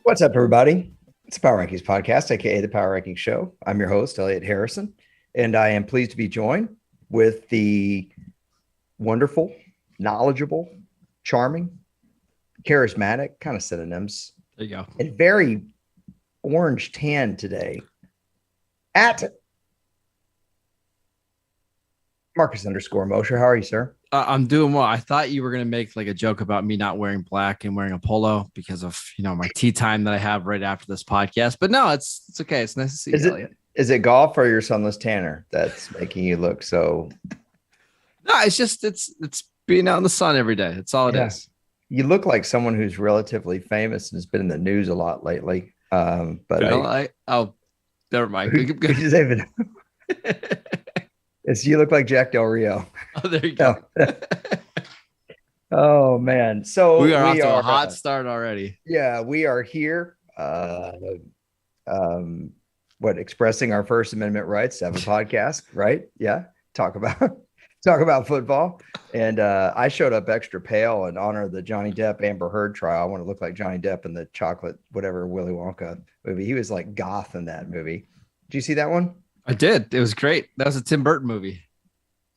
What's up, everybody? It's the Power Rankings Podcast, aka the Power Rankings Show. I'm your host, Elliot Harrison, and I am pleased to be joined with the wonderful, knowledgeable, charming, charismatic, kind of synonyms, there you go, and very orange tan today at Marcus_Mosher. How are you, sir? I'm doing well. I thought you were going to make like a joke about me not wearing black and wearing a polo because of, my tea time that I have right after this podcast. But no, it's okay. It's nice to see you, Elliot. Is it golf or your sunless tanner that's making you look so? No, it's just it's being out in the sun every day. That's all it is. You look like someone who's relatively famous and has been in the news a lot lately. But never mind. You look like Jack Del Rio. Oh, there you go. Oh man. So we are off to a hot start already. Yeah, we are here. Expressing our First Amendment rights to have a podcast, right? Yeah. Talk about football. And I showed up extra pale in honor of the Johnny Depp Amber Heard trial. I want to look like Johnny Depp in the chocolate, whatever, Willy Wonka movie. He was like goth in that movie. Did you see that one? I did. It was great. That was a Tim Burton movie.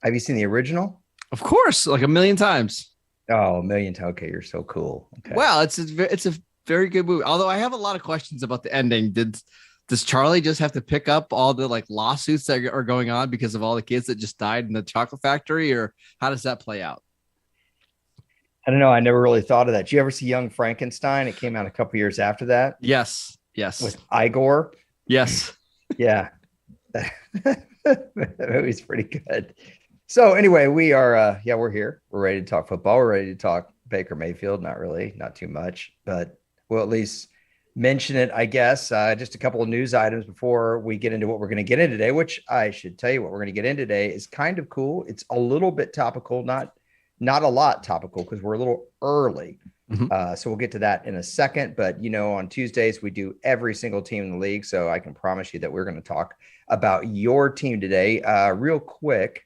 Have you seen the original? Of course, like a million times. Oh, a million times. Okay, you're so cool. Okay. Well, it's a very good movie. Although I have a lot of questions about the ending. Does Charlie just have to pick up all the like lawsuits that are going on because of all the kids that just died in the chocolate factory, or how does that play out? I don't know. I never really thought of that. Did you ever see Young Frankenstein? It came out a couple years after that. Yes. With Igor. Yes. Yeah. That movie's pretty good. So anyway, we're here. We're ready to talk football. We're ready to talk Baker Mayfield. Not really, not too much, but we'll at least mention it, I guess. Just a couple of news items before we get into what we're going to get in today, which I should tell you what we're going to get in today is kind of cool. It's a little bit topical, not a lot topical because we're a little early. Mm-hmm. So we'll get to that in a second. But, on Tuesdays, we do every single team in the league. So I can promise you that we're going to talk about your team today. Real quick,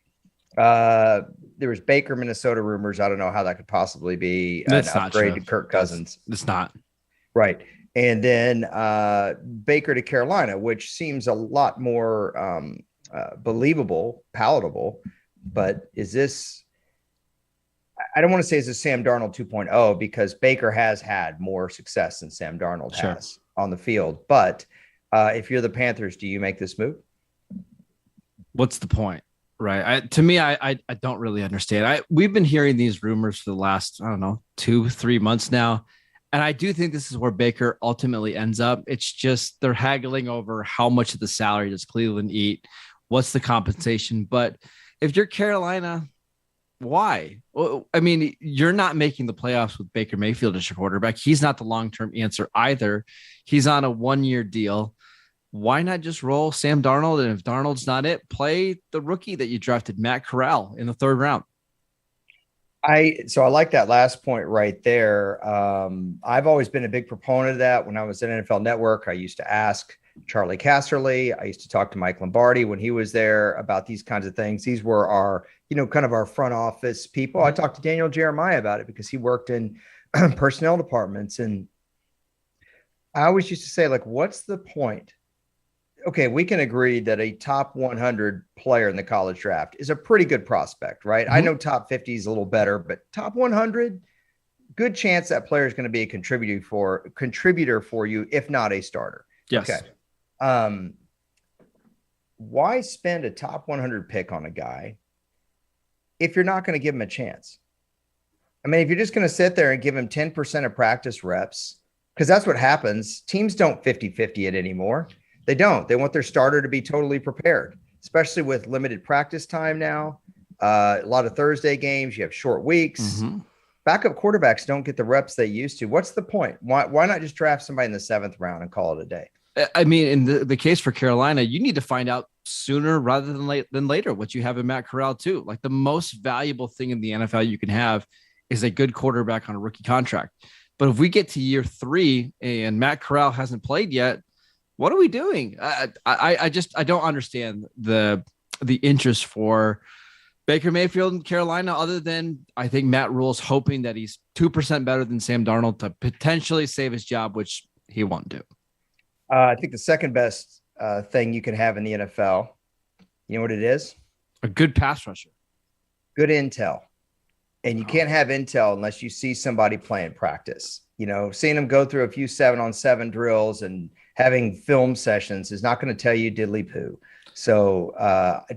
there was Baker, Minnesota rumors. I don't know how that could possibly be an upgrade to Kirk Cousins. It's not. Right. And then Baker to Carolina, which seems a lot more believable, palatable. But is this – I don't want to say it's a Sam Darnold 2.0 because Baker has had more success than Sam Darnold has on the field. But if you're the Panthers, do you make this move? What's the point? Right. I don't really understand. We've been hearing these rumors for the last, 2-3 months now. And I do think this is where Baker ultimately ends up. It's just they're haggling over how much of the salary does Cleveland eat? What's the compensation? But if you're Carolina, why? Well, I mean, you're not making the playoffs with Baker Mayfield as your quarterback. He's not the long-term answer either. He's on a 1-year deal. Why not just roll Sam Darnold? And if Darnold's not it, play the rookie that you drafted, Matt Corral, in the 3rd round. I like that last point right there. I've always been a big proponent of that. When I was at NFL Network, I used to ask Charlie Casserly. I used to talk to Mike Lombardi when he was there about these kinds of things. These were our, kind of our front office people. I talked to Daniel Jeremiah about it because he worked in personnel departments. And I always used to say, like, what's the point? Okay, we can agree that a top 100 player in the college draft is a pretty good prospect, right? Mm-hmm. I know top 50 is a little better, but top 100, good chance that player is going to be a contributor for you, if not a starter. Yes. Okay. Why spend a top 100 pick on a guy if you're not going to give him a chance? I mean, if you're just going to sit there and give him 10% of practice reps, because that's what happens. Teams don't 50-50 it anymore. They don't. They want their starter to be totally prepared, especially with limited practice time now. A lot of Thursday games. You have short weeks. Mm-hmm. Backup quarterbacks don't get the reps they used to. What's the point? Why not just draft somebody in the 7th round and call it a day? I mean, in the case for Carolina, you need to find out sooner rather than later what you have in Matt Corral too. Like the most valuable thing in the NFL you can have is a good quarterback on a rookie contract. But if we get to year 3 and Matt Corral hasn't played yet, what are we doing? I don't understand the interest for Baker Mayfield in Carolina, other than I think Matt Rule's hoping that he's 2% better than Sam Darnold to potentially save his job, which he won't do. I think the second best thing you can have in the NFL, you know what it is? A good pass rusher. Good intel. And you can't have intel unless you see somebody playing practice. Seeing them go through a few 7-on-7 drills and having film sessions is not going to tell you diddly poo. So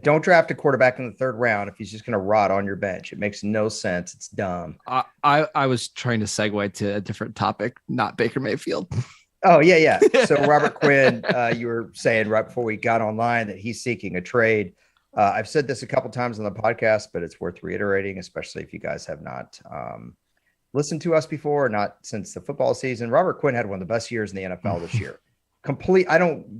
don't draft a quarterback in the third round if he's just going to rot on your bench. It makes no sense. It's dumb. I was trying to segue to a different topic, not Baker Mayfield. Oh, yeah. So Robert Quinn, you were saying right before we got online that he's seeking a trade. I've said this a couple times on the podcast, but it's worth reiterating, especially if you guys have not listened to us before, not since the football season. Robert Quinn had one of the best years in the NFL this year.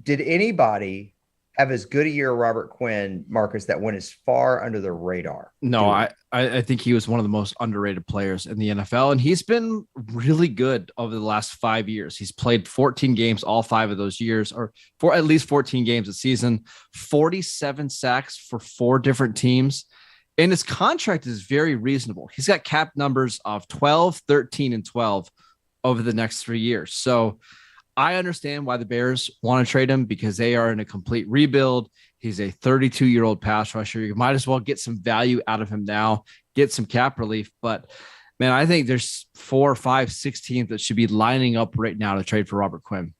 Did anybody have as good a year, Robert Quinn, Marcus, that went as far under the radar? No, I think he was one of the most underrated players in the NFL, and he's been really good over the last 5 years. He's played 14 games, all 5 of those years, or for at least 14 games a season, 47 sacks for 4 different teams. And his contract is very reasonable. He's got cap numbers of 12, 13, and 12 over the next 3 years. So I understand why the Bears want to trade him, because they are in a complete rebuild. He's a 32-year-old pass rusher. You might as well get some value out of him now, get some cap relief. But, man, I think there's 4, 5, 6 teams that should be lining up right now to trade for Robert Quinn.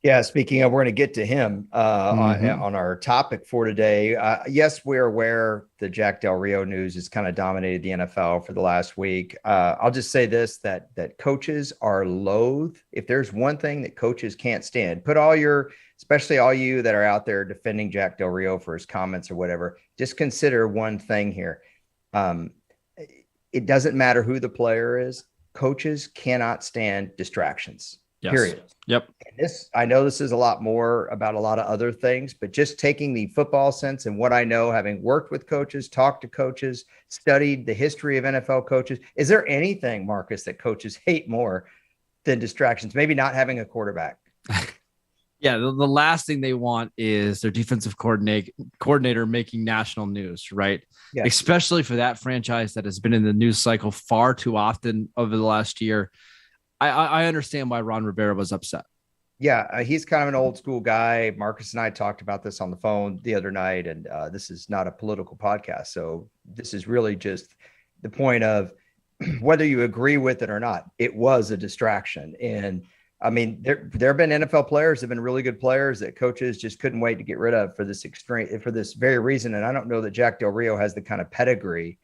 Yeah, speaking of, we're going to get to him on our topic for today. Yes, we're aware the Jack Del Rio news has kind of dominated the NFL for the last week. I'll just say this, that coaches are loath. If there's one thing that coaches can't stand, especially all you that are out there defending Jack Del Rio for his comments or whatever, just consider one thing here. It doesn't matter who the player is. Coaches cannot stand distractions. Yes. Period. Yep. I know this is a lot more about a lot of other things, but just taking the football sense and what I know, having worked with coaches, talked to coaches, studied the history of NFL coaches, is there anything, Marcus, that coaches hate more than distractions? Maybe not having a quarterback. Yeah, the last thing they want is their defensive coordinator making national news, right? Yes. Especially for that franchise that has been in the news cycle far too often over the last year. I understand why Ron Rivera was upset. Yeah, he's kind of an old school guy. Marcus and I talked about this on the phone the other night, and this is not a political podcast. So this is really just the point of whether you agree with it or not, it was a distraction. And I mean, there have been NFL players that have been really good players that coaches just couldn't wait to get rid of for this very reason. And I don't know that Jack Del Rio has the kind of pedigree.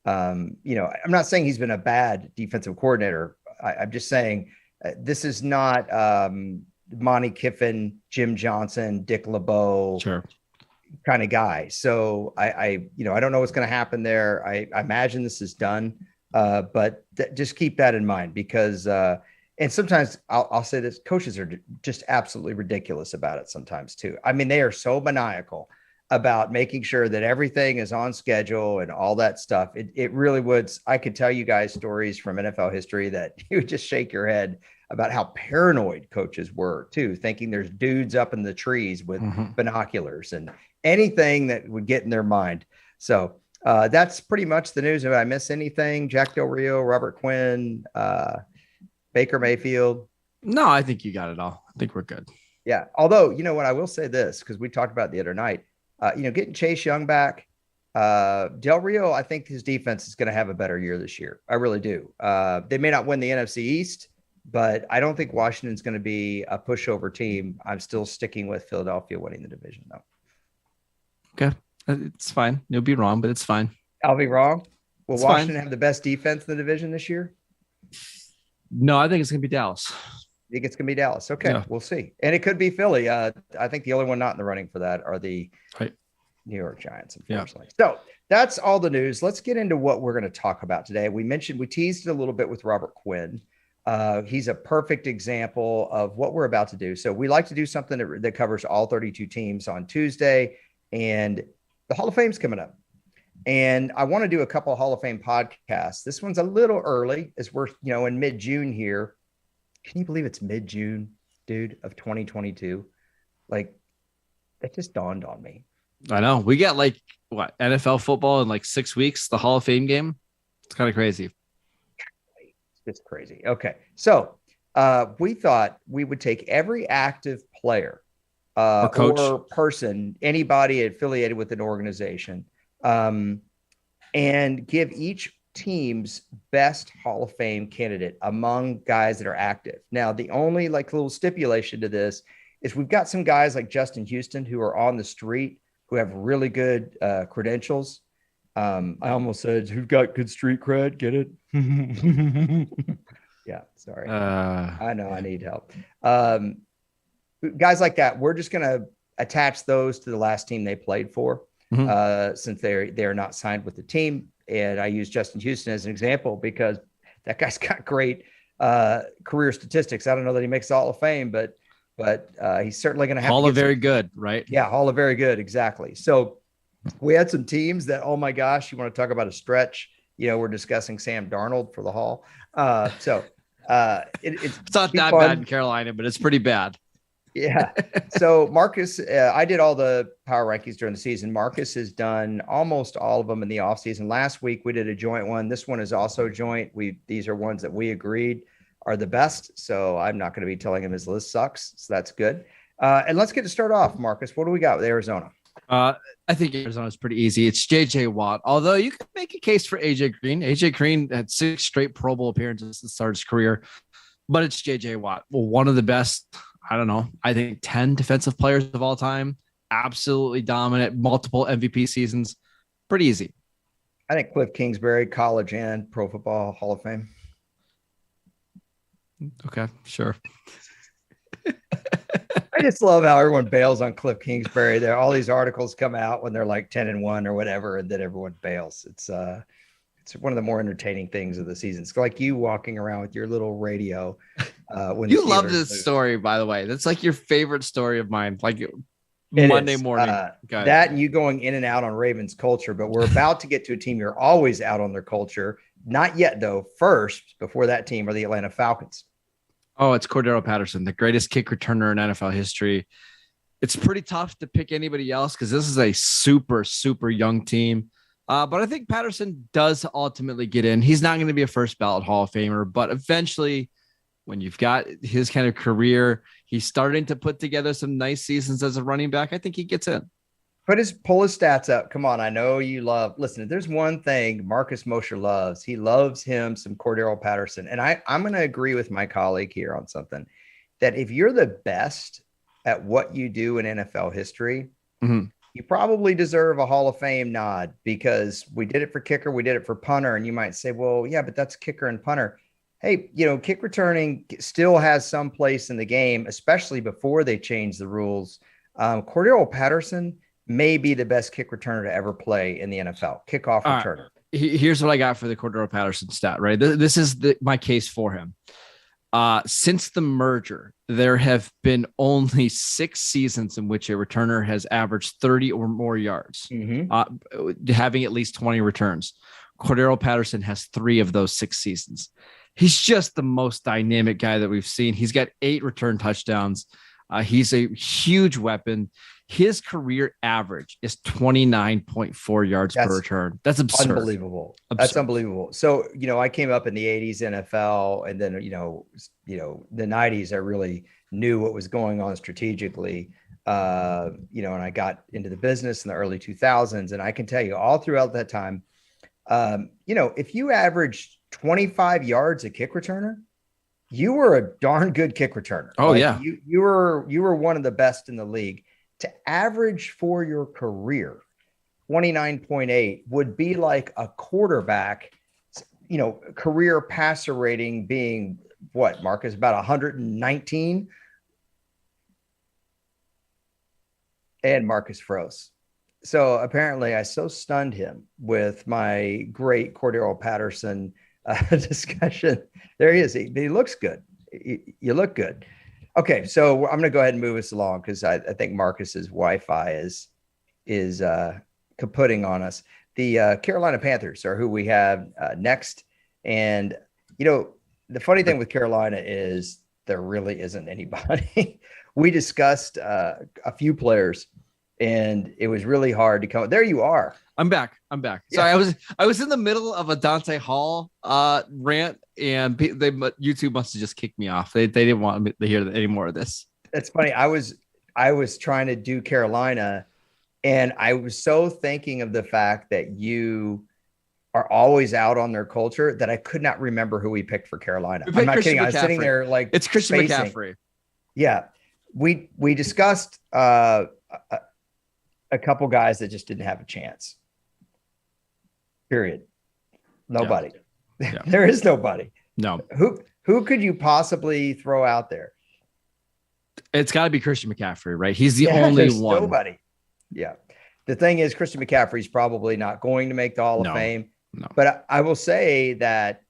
I'm not saying he's been a bad defensive coordinator. I'm just saying this is not Monty Kiffin, Jim Johnson, Dick LeBeau kind of guy. So I don't know what's going to happen there. I imagine this is done, but just keep that in mind because and sometimes I'll say this, coaches are just absolutely ridiculous about it sometimes too. I mean, they are so maniacal about making sure that everything is on schedule and all that stuff. It really would. I could tell you guys stories from NFL history that you would just shake your head about how paranoid coaches were too, thinking there's dudes up in the trees with binoculars and anything that would get in their mind. So that's pretty much the news. If I miss anything, Jack Del Rio, Robert Quinn, Baker Mayfield. No, I think you got it all. I think we're good. Yeah. Although, you know what, I will say this, because we talked about it the other night, getting Chase Young back, Del Rio, I think his defense is going to have a better year this year. I really do. They may not win the NFC East, but I don't think Washington's going to be a pushover team. I'm still sticking with Philadelphia winning the division, though. Okay. It's fine. You'll be wrong, but it's fine. I'll be wrong. Will it's Washington fine. have the best defense in the division this year? No, I think it's going to be Dallas. I think it's going to be Dallas. Okay, yeah. We'll see. And it could be Philly. I think the only one not in the running for that are the New York Giants, unfortunately. Yeah. So that's all the news. Let's get into what we're going to talk about today. We teased it a little bit with Robert Quinn. He's a perfect example of what we're about to do. So we like to do something that covers all 32 teams on Tuesday, and the Hall of Fame's coming up. And I want to do a couple of Hall of Fame podcasts. This one's a little early as we're, in mid-June here. Can you believe it's mid-June, dude, of 2022? Like, it just dawned on me. I know. We got NFL football in 6 weeks, the Hall of Fame game. It's kind of crazy. It's crazy. Okay. So We thought we would take every active player or coach. or person, anybody affiliated with an organization, um, and give each team's best Hall of Fame candidate among guys that are active. Now, the only like little stipulation to this is we've got some guys like Justin Houston who are on the street who have really good credentials. I almost said who've got good street cred. Get it? Yeah, sorry. I know I need help. Guys like that, we're just going to attach those to the last team they played for, since they're not signed with the team. And I use Justin Houston as an example because that guy's got great career statistics. I don't know that he makes the Hall of Fame, but he's certainly going to have Hall of Very Good, right? Yeah, Hall of Very Good, exactly. So we had some teams that, oh my gosh, you want to talk about a stretch? We're discussing Sam Darnold for the Hall. It's not that bad in Carolina, but it's pretty bad. Yeah. So Marcus, I did all the power rankings during the season. Marcus has done almost all of them in the offseason. Last week we did a joint one. This one is also joint. These are ones that we agreed are the best. So I'm not going to be telling him his list sucks. So that's good. And let's get to start off, Marcus. What do we got with Arizona? I think Arizona is pretty easy. It's JJ Watt, although you could make a case for AJ Green. AJ Green had 6 straight Pro Bowl appearances to start his career, but it's JJ Watt. Well, one of the best, I don't know, I think 10 defensive players of all time. Absolutely dominant, multiple MVP seasons. Pretty easy. I think Cliff Kingsbury, college and Pro Football Hall of Fame. Okay, sure. I just love how everyone bails on Cliff Kingsbury. There, all these articles come out when they're like 10-1 or whatever, and then everyone bails. It's one of the more entertaining things of the season. It's like you walking around with your little radio. When you love this story, by the way. That's like your favorite story of mine. Like Monday morning. That and you going in and out on Ravens culture, but we're about to get to a team you're always out on their culture. Not yet, though. First, before that team are the Atlanta Falcons. Oh, it's Cordero Patterson, the greatest kick returner in NFL history. It's pretty tough to pick anybody else because this is a super, super young team. But I think Patterson does ultimately get in. He's not going to be a first ballot Hall of Famer, but eventually, when you've got his kind of career, he's starting to put together some nice seasons as a running back. I think he gets in. Pull his stats up. Come on. I know you love. Listen, there's one thing Marcus Mosher loves. He loves him some Cordero Patterson. And I'm going to agree with my colleague here on something that if you're the best at what you do in NFL history, you probably deserve a Hall of Fame nod because we did it for kicker. We did it for punter. And you might say, well, yeah, but that's kicker and punter. Hey, kick returning still has some place in the game, especially before they changed the rules. Cordero Patterson may be the best kick returner to ever play in the NFL. Kickoff returner. Here's what I got for the Cordero Patterson stat, right? This is my case for him. Since the merger, there have been only 6 seasons in which a returner has averaged 30 or more yards, having at least 20 returns. Cordero Patterson has 3 of those 6 seasons. He's just the most dynamic guy that we've seen. He's got 8 return touchdowns. He's a huge weapon. His career average is 29.4 yards per return. That's absurd. Unbelievable. That's unbelievable. So, I came up in the 80s NFL, and then, the 90s, I really knew what was going on strategically, and I got into the business in the early 2000s. And I can tell you all throughout that time, if you averaged 25 yards a kick returner, you were a darn good kick returner. Oh, yeah. You were one of the best in the league. To average for your career 29.8 would be like a quarterback, career passer rating being what, Marcus, about 119. And Marcus froze. So apparently I so stunned him with my great Cordero Patterson discussion. There he is. He looks good. You look good. Okay, so I'm going to go ahead and move us along because I think Marcus's Wi-Fi is kaputting on us. The Carolina Panthers are who we have next. And, the funny thing with Carolina is there really isn't anybody. We discussed a few players and it was really hard to come. There you are. I'm back. Sorry, Yeah. I was in the middle of a Dante Hall rant, and YouTube must have just kicked me off. They didn't want me to hear any more of this. That's funny. I was trying to do Carolina, and I was so thinking of the fact that you are always out on their culture that I could not remember who we picked for Carolina. I'm not Christian kidding. I was sitting McCaffrey. there like It's Christian spacing. McCaffrey. Yeah. We discussed a couple guys that just didn't have a chance. Period. Nobody. Yeah. There is nobody. No. Who could you possibly throw out there? It's got to be Christian McCaffrey, right? He's the only one. Nobody. Yeah. The thing is, Christian McCaffrey's probably not going to make the Hall of Fame. No. But I will say that,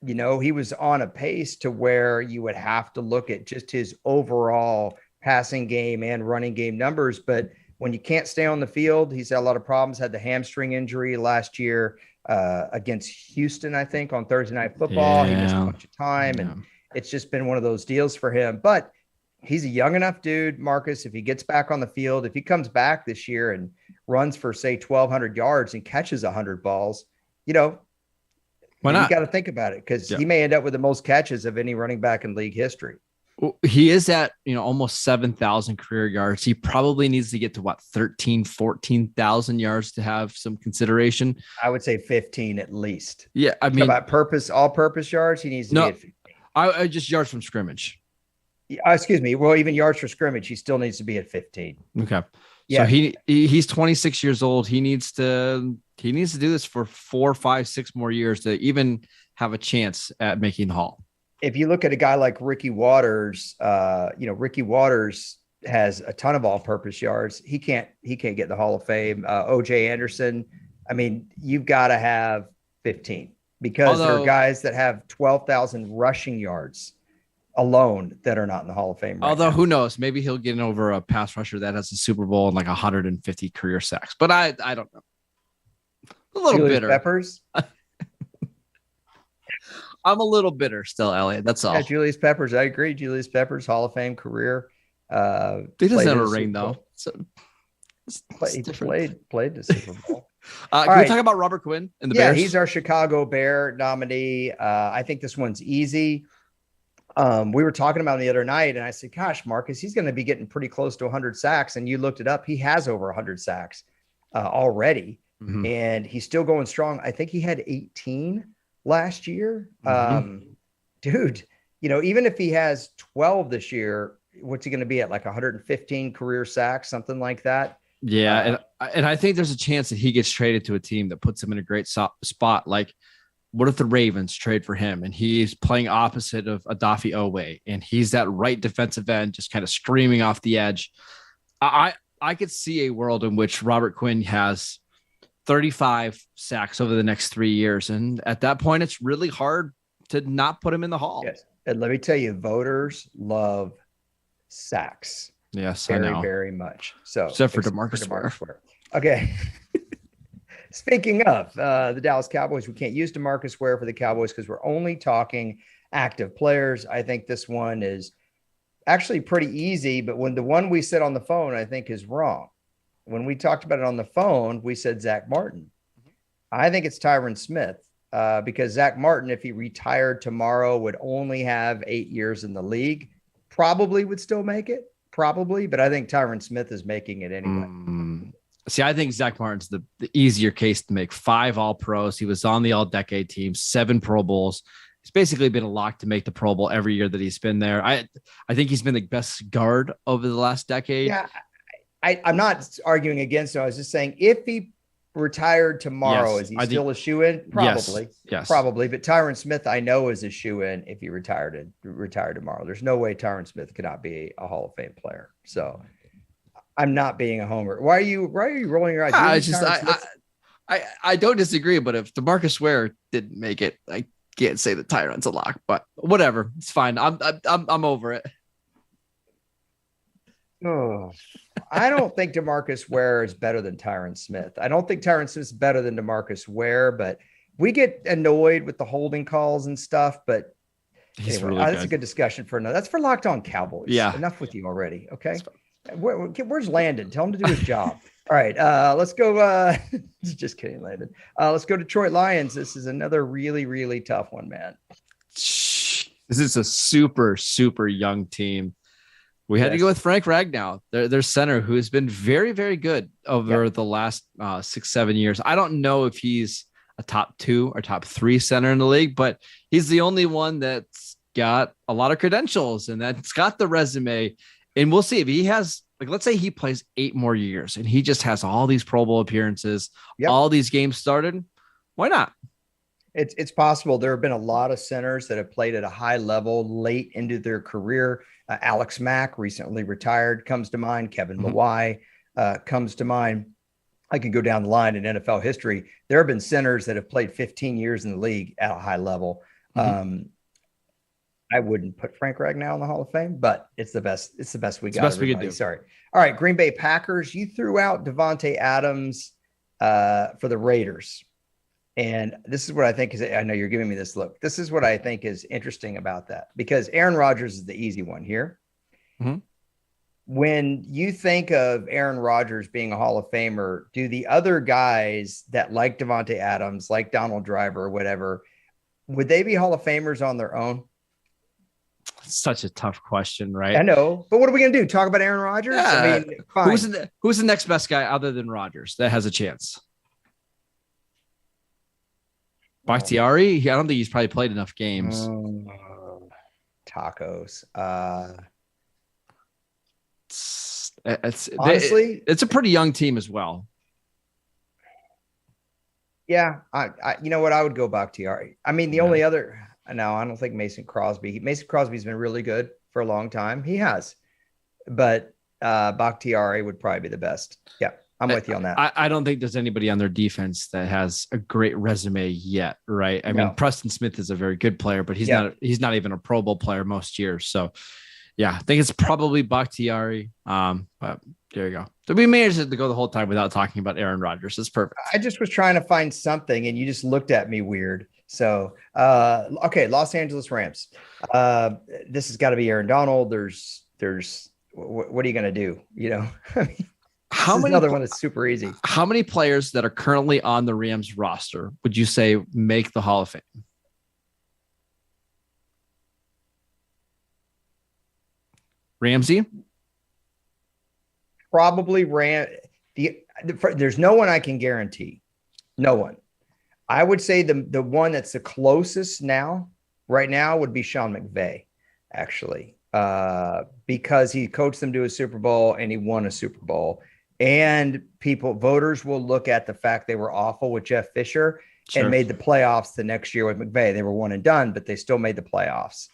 you know, he was on a pace to where you would have to look at just his overall passing game and running game numbers. But when you can't stay on the field, he's had a lot of problems, had the hamstring injury last year against Houston, I think, on Thursday Night Football. He missed a bunch of time, and it's just been one of those deals for him. But he's a young enough dude, Marcus. If he gets back on the field, if he comes back this year and runs for, say, 1,200 yards and catches 100 balls, you know, why not? You got to think about it, because he may end up with the most catches of any running back in league history. He is at, you know, almost 7,000 career yards. He probably needs to get to what, 13, 14,000 yards to have some consideration. I would say 15 at least. Yeah. I mean, about all-purpose yards, he needs to be at 15. I just yards from scrimmage. Excuse me. Well, even yards for scrimmage, he still needs to be at 15. Okay. Yeah. So he's 26 years old. He needs to do this for 4, 5, 6 more years to even have a chance at making the Hall. If you look at a guy like Ricky Watters, Ricky Watters has a ton of all-purpose yards. He can't get in the Hall of Fame. OJ Anderson. I mean, you've got to have 15, because there are guys that have 12,000 rushing yards alone that are not in the Hall of Fame. Although who knows, maybe he'll get over a pass rusher that has a Super Bowl and like 150 career sacks, but I don't know. A little Julius bitter. Peppers. I'm a little bitter still, Elliot. That's all. Yeah, Julius Peppers. I agree. Julius Peppers, Hall of Fame career. He doesn't have a ring though. So he played the Super Bowl. Can we talk about Robert Quinn and the Bears? He's our Chicago Bear nominee. I think this one's easy. We were talking about him the other night, and I said, gosh, Marcus, he's going to be getting pretty close to 100 sacks. And you looked it up. He has over 100 sacks already, and he's still going strong. I think he had 18 last year. Dude, you know, even if he has 12 this year, what's he going to be at, like 115 career sacks, something like that? Yeah. And I think there's a chance that he gets traded to a team that puts him in a great spot. Like, what if the Ravens trade for him and he's playing opposite of Adafi Owe and he's that right defensive end, just kind of screaming off the edge? I could see a world in which Robert Quinn has 35 sacks over the next 3 years. And at that point, it's really hard to not put him in the Hall. Yes. And let me tell you, voters love sacks. Yes, very, I know. very much. So except for DeMarcus Ware. Okay. Speaking of the Dallas Cowboys, we can't use DeMarcus Ware for the Cowboys because we're only talking active players. I think this one is actually pretty easy, but when the one we said on the phone, I think is wrong. When we talked about it on the phone, we said Zach Martin. I think it's Tyron Smith because Zach Martin, if he retired tomorrow, would only have 8 years in the league. Probably would still make it. Probably, but I think Tyron Smith is making it anyway. See, I think Zach Martin's the easier case to make. 5 All-Pros. He was on the All-Decade team, 7 Pro Bowls. He's basically been a lock to make the Pro Bowl every year that he's been there. I think he's been the best guard over the last decade. Yeah, I'm not arguing against him. I was just saying if he retired tomorrow, is he still a shoe-in? Probably. Yes. Probably. But Tyron Smith, I know, is a shoe-in if he retired tomorrow. There's no way Tyron Smith could not be a Hall of Fame player. So I'm not being a homer. Why are you rolling your eyes? I don't disagree, but if DeMarcus Ware didn't make it, I can't say that Tyron's a lock, but whatever. It's fine. I'm over it. Oh, I don't think DeMarcus Ware is better than Tyron Smith. I don't think Tyron Smith is better than DeMarcus Ware, but we get annoyed with the holding calls and stuff. But he's anyway, really that's a good discussion for another. That's for Locked On Cowboys. Yeah. Enough with you already. Okay. Where's Landon? Tell him to do his job. All right, let's go. Just kidding, Landon. Let's go Detroit Lions. This is another really, really tough one, man. This is a super, super young team. We had to go with Frank Ragnow, their center, who has been very, very good over the last 6-7 years. I don't know if he's a top 2 or top 3 center in the league, but he's the only one that's got a lot of credentials and that's got the resume. And we'll see if he has, like, let's say he plays 8 more years and he just has all these Pro Bowl appearances, all these games started. Why not? It's possible. There have been a lot of centers that have played at a high level late into their career. Alex Mack, recently retired, comes to mind. Kevin Mawai comes to mind. I can go down the line in NFL history. There have been centers that have played 15 years in the league at a high level. I wouldn't put Frank Ragnow in the Hall of Fame, but it's the best. It's the best we got. Best we could do. Sorry. All right, Green Bay Packers. You threw out Devontae Adams for the Raiders. And this is what I think is, I know you're giving me this look. This is what I think is interesting about that, because Aaron Rodgers is the easy one here. When you think of Aaron Rodgers being a Hall of Famer, do the other guys that like Devontae Adams, like Donald Driver, or whatever, would they be Hall of Famers on their own? Such a tough question, right? I know, but what are we going to do? Talk about Aaron Rodgers? Yeah. I mean, who's the next best guy other than Rodgers that has a chance? Bakhtiari? I don't think he's probably played enough games. Tacos. Honestly, it's a pretty young team as well. Yeah, I you know what? I would go Bakhtiari. I mean, the only other, no, I don't think Mason Crosby. Mason Crosby's been really good for a long time. He has, but Bakhtiari would probably be the best. Yeah. I'm with you on that. I don't think there's anybody on their defense that has a great resume yet, right? I mean, Preston Smith is a very good player, but he's not even a Pro Bowl player most years. So, yeah, I think it's probably Bakhtiari. But there you go. So we managed to go the whole time without talking about Aaron Rodgers. It's perfect. I just was trying to find something, and you just looked at me weird. So, okay, Los Angeles Rams. This has got to be Aaron Donald. There's what are you going to do? You know, I mean, another one that's super easy. How many players that are currently on the Rams roster would you say make the Hall of Fame? Ramsey? Probably there's no one I can guarantee. No one. I would say the one that's the closest right now would be Sean McVay, actually, because he coached them to a Super Bowl and he won a Super Bowl. And voters will look at the fact they were awful with Jeff Fisher and made the playoffs the next year with McVay. They were one and done, but they still made the playoffs.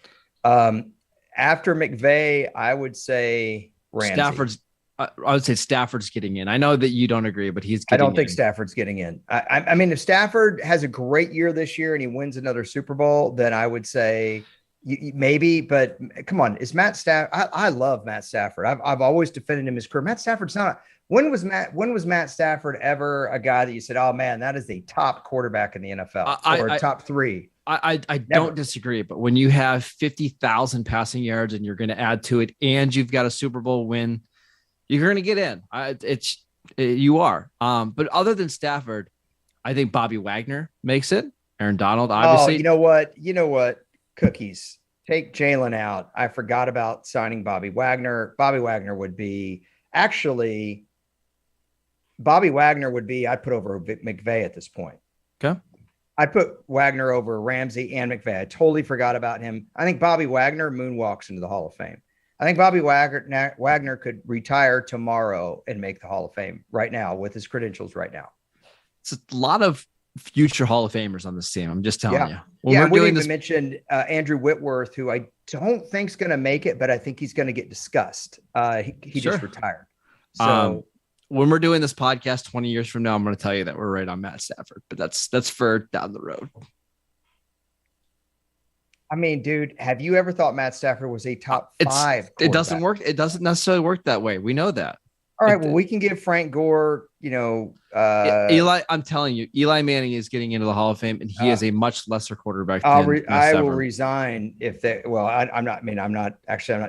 After McVay, I would say Ramsey. I would say Stafford's getting in. I know that you don't agree, but he's getting in. I don't think Stafford's getting in. I mean, if Stafford has a great year this year and he wins another Super Bowl, then I would say maybe, but come on, is Matt Stafford? I love Matt Stafford. I've always defended him his career. Matt Stafford's not. When was Matt Stafford ever a guy that you said, oh man, that is the top quarterback in the NFL or top 3? I don't disagree, but when you have 50,000 passing yards and you're going to add to it, and you've got a Super Bowl win, you're going to get in. You are. But other than Stafford, I think Bobby Wagner makes it. Aaron Donald, obviously. Oh, you know what? Cookies. Take Jalen out. I forgot about signing Bobby Wagner. Bobby Wagner would be I'd put over McVay at this point. Okay. I'd put Wagner over Ramsey and McVay. I totally forgot about him. I think Bobby Wagner moonwalks into the Hall of Fame. I think Bobby Wagner could retire tomorrow and make the Hall of Fame right now with his credentials right now. It's a lot of future Hall of Famers on this team. I'm just telling you. We mentioned Andrew Whitworth, who I don't think is going to make it, but I think he's going to get discussed. He just retired. So when we're doing this podcast 20 years from now, I'm going to tell you that we're right on Matt Stafford, but that's for down the road. I mean, dude, have you ever thought Matt Stafford was a top 5 quarterback? It doesn't work. It doesn't necessarily work that way. We know that. All right. Well, we can give Frank Gore, Eli, I'm telling you, Eli Manning is getting into the Hall of Fame, and he is a much lesser quarterback than I will resign if they. Well, I'm not. I mean, I'm not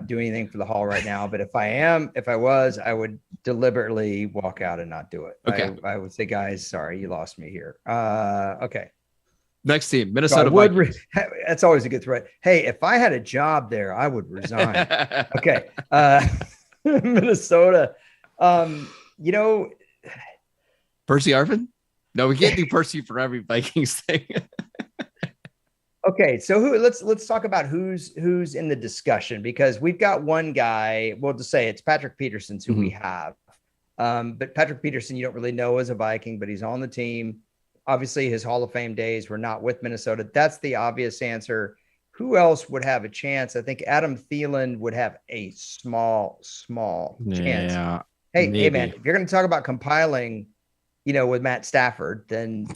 doing anything for the Hall right now. But if I was, I would deliberately walk out and not do it. Okay. I would say, guys, sorry, you lost me here. Okay. Next team, Minnesota Vikings. That's always a good threat. Hey, if I had a job there, I would resign. Okay. Minnesota. Percy Harvin? No, we can't do Percy for every Vikings thing. Okay, so let's talk about who's in the discussion, because we've got one guy. We'll just say it's Patrick Peterson's who we have. But Patrick Peterson, you don't really know as a Viking, but he's on the team. Obviously, his Hall of Fame days were not with Minnesota. That's the obvious answer. Who else would have a chance? I think Adam Thielen would have a small chance. Yeah. Hey, man, if you're going to talk about compiling, with Matt Stafford, then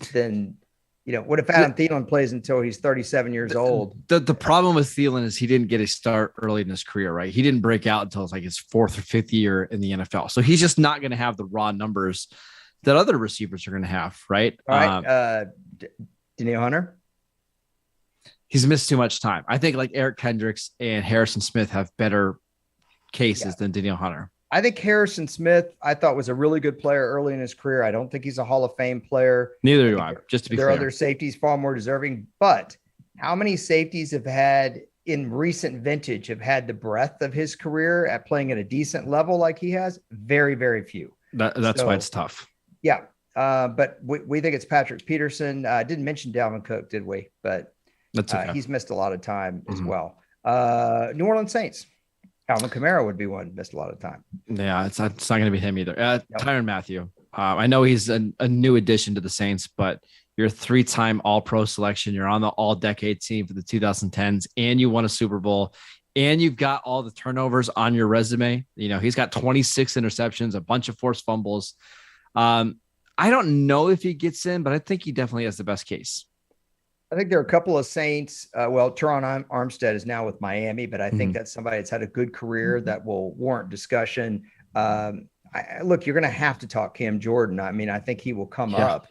what if Adam Thielen plays until he's 37 years old? The problem with Thielen is he didn't get a start early in his career, right? He didn't break out until like his 4th or 5th year in the NFL. So he's just not going to have the raw numbers that other receivers are going to have, right? All right. Danielle Hunter? He's missed too much time. I think like Eric Kendricks and Harrison Smith have better cases than Danielle Hunter. I think Harrison Smith, I thought, was a really good player early in his career. I don't think he's a Hall of Fame player. Neither do I, just to be clear. There are other safeties far more deserving, but how many safeties have had in recent vintage have had the breadth of his career at playing at a decent level like he has? Very, very few. That's why it's tough. Yeah. But we think it's Patrick Peterson. Didn't mention Dalvin Cook, did we? But that's okay. He's missed a lot of time as well. New Orleans Saints. Alvin Kamara would be one missed a lot of time. Yeah, it's not going to be him either. Tyrann Mathieu. I know he's a new addition to the Saints, but you're a 3-time All-Pro selection. You're on the All-Decade team for the 2010s, and you won a Super Bowl, and you've got all the turnovers on your resume. He's got 26 interceptions, a bunch of forced fumbles. I don't know if he gets in, but I think he definitely has the best case. I think there are a couple of Saints. Teron Armstead is now with Miami, but I think that's somebody that's had a good career that will warrant discussion. Look, you're going to have to talk Cam Jordan. I mean, I think he will come up.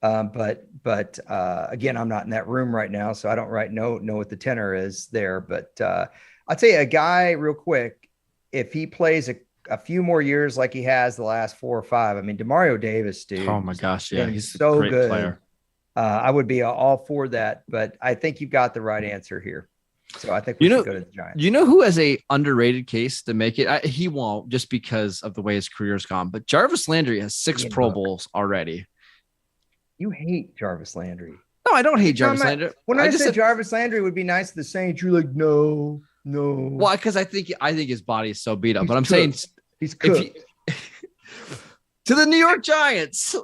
But again, I'm not in that room right now, so I don't know what the tenor is there. But I'll tell you a guy real quick, if he plays a few more years like he has the last 4 or 5, I mean, Demario Davis, dude. Oh my gosh. Yeah. He's so a great good. Player. I would be all for that, but I think you've got the right answer here. So I think we should go to the Giants. You know who has a underrated case to make it? He won't, just because of the way his career's gone. But Jarvis Landry has 6 Pro Bowls already. You hate Jarvis Landry. No, I don't hate Jarvis Landry. When I said Jarvis Landry would be nice to the Saints, you're like, no. Well, because I think his body is so beat up. But I'm saying he's cooked. To the New York Giants.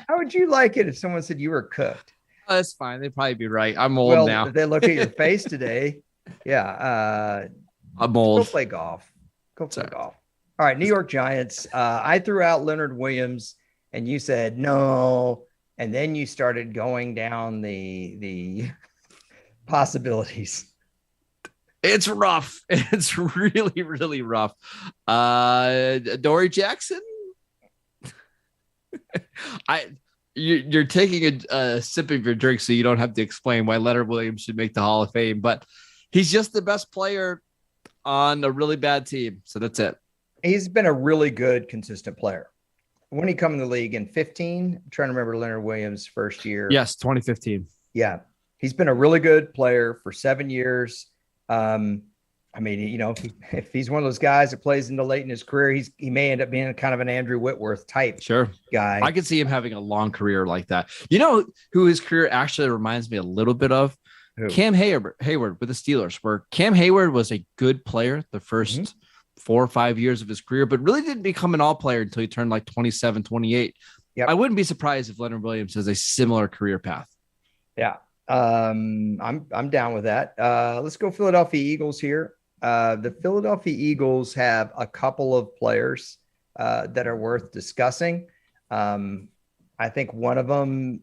How would you like it if someone said you were cooked? Oh, that's fine. They'd probably be right. I'm old now. If they look at your face today. Yeah. I'm old. Go play golf. All right. New York Giants. I threw out Leonard Williams and you said no. And then you started going down the possibilities. It's rough. It's really, really rough. Dory Jackson. You're taking a sip of your drink so you don't have to explain why Leonard Williams should make the Hall of Fame, but he's just the best player on a really bad team. So that's it. He's been a really good, consistent player. When he come in the league in 15, I'm trying to remember Leonard Williams' first year. Yes, 2015. Yeah. He's been a really good player for 7 years. I mean, if he's one of those guys that plays into late in his career, he may end up being kind of an Andrew Whitworth type guy. I could see him having a long career like that. You know who his career actually reminds me a little bit of? Who? Cam Hayward with the Steelers, where Cam Hayward was a good player the first 4 or 5 years of his career, but really didn't become an all player until he turned like 27, 28. Yep. I wouldn't be surprised if Leonard Williams has a similar career path. Yeah. I'm down with that. Let's go Philadelphia Eagles here. The Philadelphia Eagles have a couple of players that are worth discussing. I think one of them,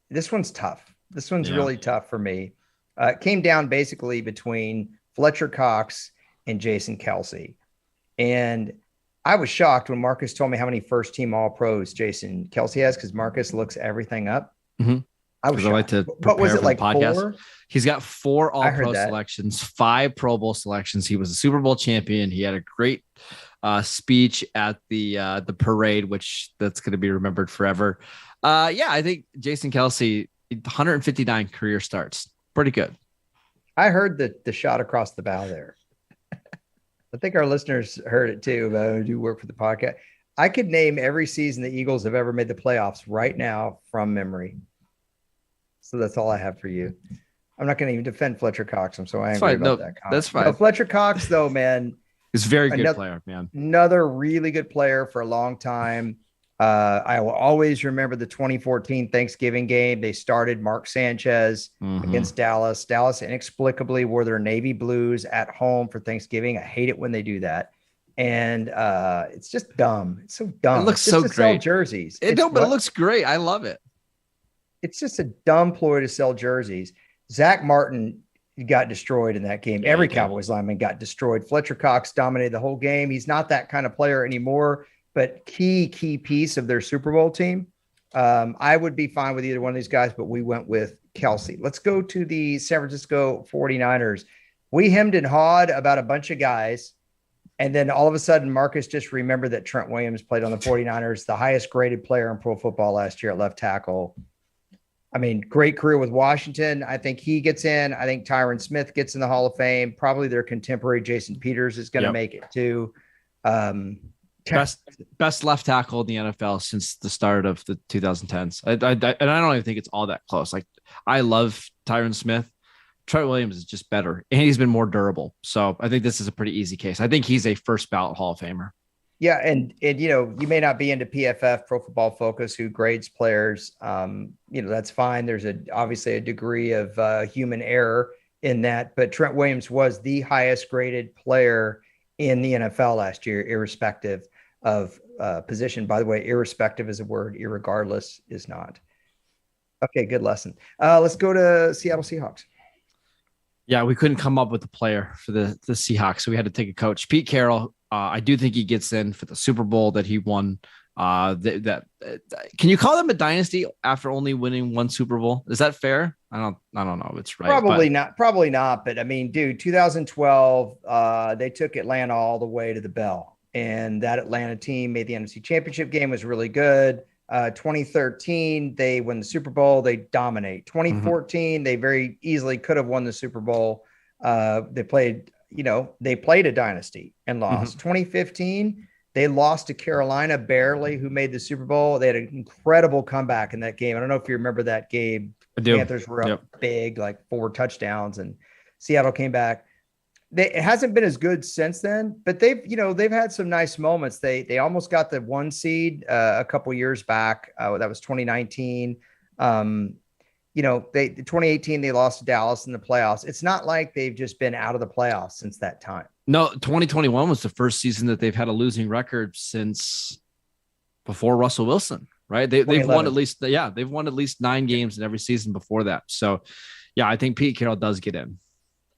this one's tough. This one's really tough for me. It came down basically between Fletcher Cox and Jason Kelce. And I was shocked when Marcus told me how many first team All Pros Jason Kelsey has because Marcus looks everything up. Mhm. I was Because I like shocked. to What was prepare it for the like podcast. 4? He's got 4 I All heard Pro that. selections, 5 Pro Bowl selections. He was a Super Bowl champion. He had a great speech at the parade, which that's going to be remembered forever. Yeah, I think Jason Kelsey, 159 career starts, pretty good. I heard the shot across the bow there. I think our listeners heard it too. But I do work for the podcast. I could name every season the Eagles have ever made the playoffs right now from memory. So that's all I have for you. I'm not going to even defend Fletcher Cox. I'm so angry about that comment. That's fine. No, Fletcher Cox, though, man, he's a very good player, man. Another really good player for a long time. I will always remember the 2014 Thanksgiving game. They started Mark Sanchez against Dallas. Dallas inexplicably wore their navy blues at home for Thanksgiving. I hate it when they do that. And it's just dumb. It's so dumb. It looks so great. Sell jerseys. But it looks great. I love it. It's just a dumb ploy to sell jerseys. Zach Martin got destroyed in that game. Every Cowboys lineman got destroyed. Fletcher Cox dominated the whole game. He's not that kind of player anymore, but key piece of their Super Bowl team. I would be fine with either one of these guys, but we went with Kelsey. Let's go to the San Francisco 49ers. We hemmed and hawed about a bunch of guys. And then all of a sudden, Marcus just remembered that Trent Williams played on the 49ers, the highest graded player in pro football last year at left tackle. I mean, great career with Washington. I think he gets in. I think Tyron Smith gets in the Hall of Fame. Probably their contemporary Jason Peters is going to make it too. Best left tackle in the NFL since the start of the 2010s. And I don't even think it's all that close. Like, I love Tyron Smith. Trent Williams is just better, and he's been more durable. So I think this is a pretty easy case. I think he's a first ballot Hall of Famer. Yeah, and you know, you may not be into PFF, Pro Football Focus, who grades players. You know, that's fine. There's obviously a degree of human error in that, but Trent Williams was the highest graded player in the NFL last year, irrespective of position. By the way, irrespective is a word, irregardless is not. Okay, good lesson. Let's go to Seattle Seahawks. Yeah, we couldn't come up with a player for the Seahawks, so we had to take a coach. Pete Carroll, I do think he gets in for the Super Bowl that he won. Can you call them a dynasty after only winning one Super Bowl? Is that fair? I don't know if it's right. Probably not. But I mean, dude, 2012, they took Atlanta all the way to the bell, and that Atlanta team made the NFC Championship game, was really good. 2013, they win the Super Bowl. They dominate. 2014, they very easily could have won the Super Bowl. They played a dynasty and lost. 2015, they lost to Carolina barely, who made the Super Bowl. They had an incredible comeback in that game. I don't know if you remember that game. I do. Panthers were up big, like 4 touchdowns, and Seattle came back. It hasn't been as good since then, but they've had some nice moments. They almost got the 1 seed a couple years back. That was 2019. 2018 they lost to Dallas in the playoffs. It's not like they've just been out of the playoffs since that time. No, 2021 was the first season that they've had a losing record since before Russell Wilson, right? They've won at least 9 games in every season before that. So, yeah, I think Pete Carroll does get in.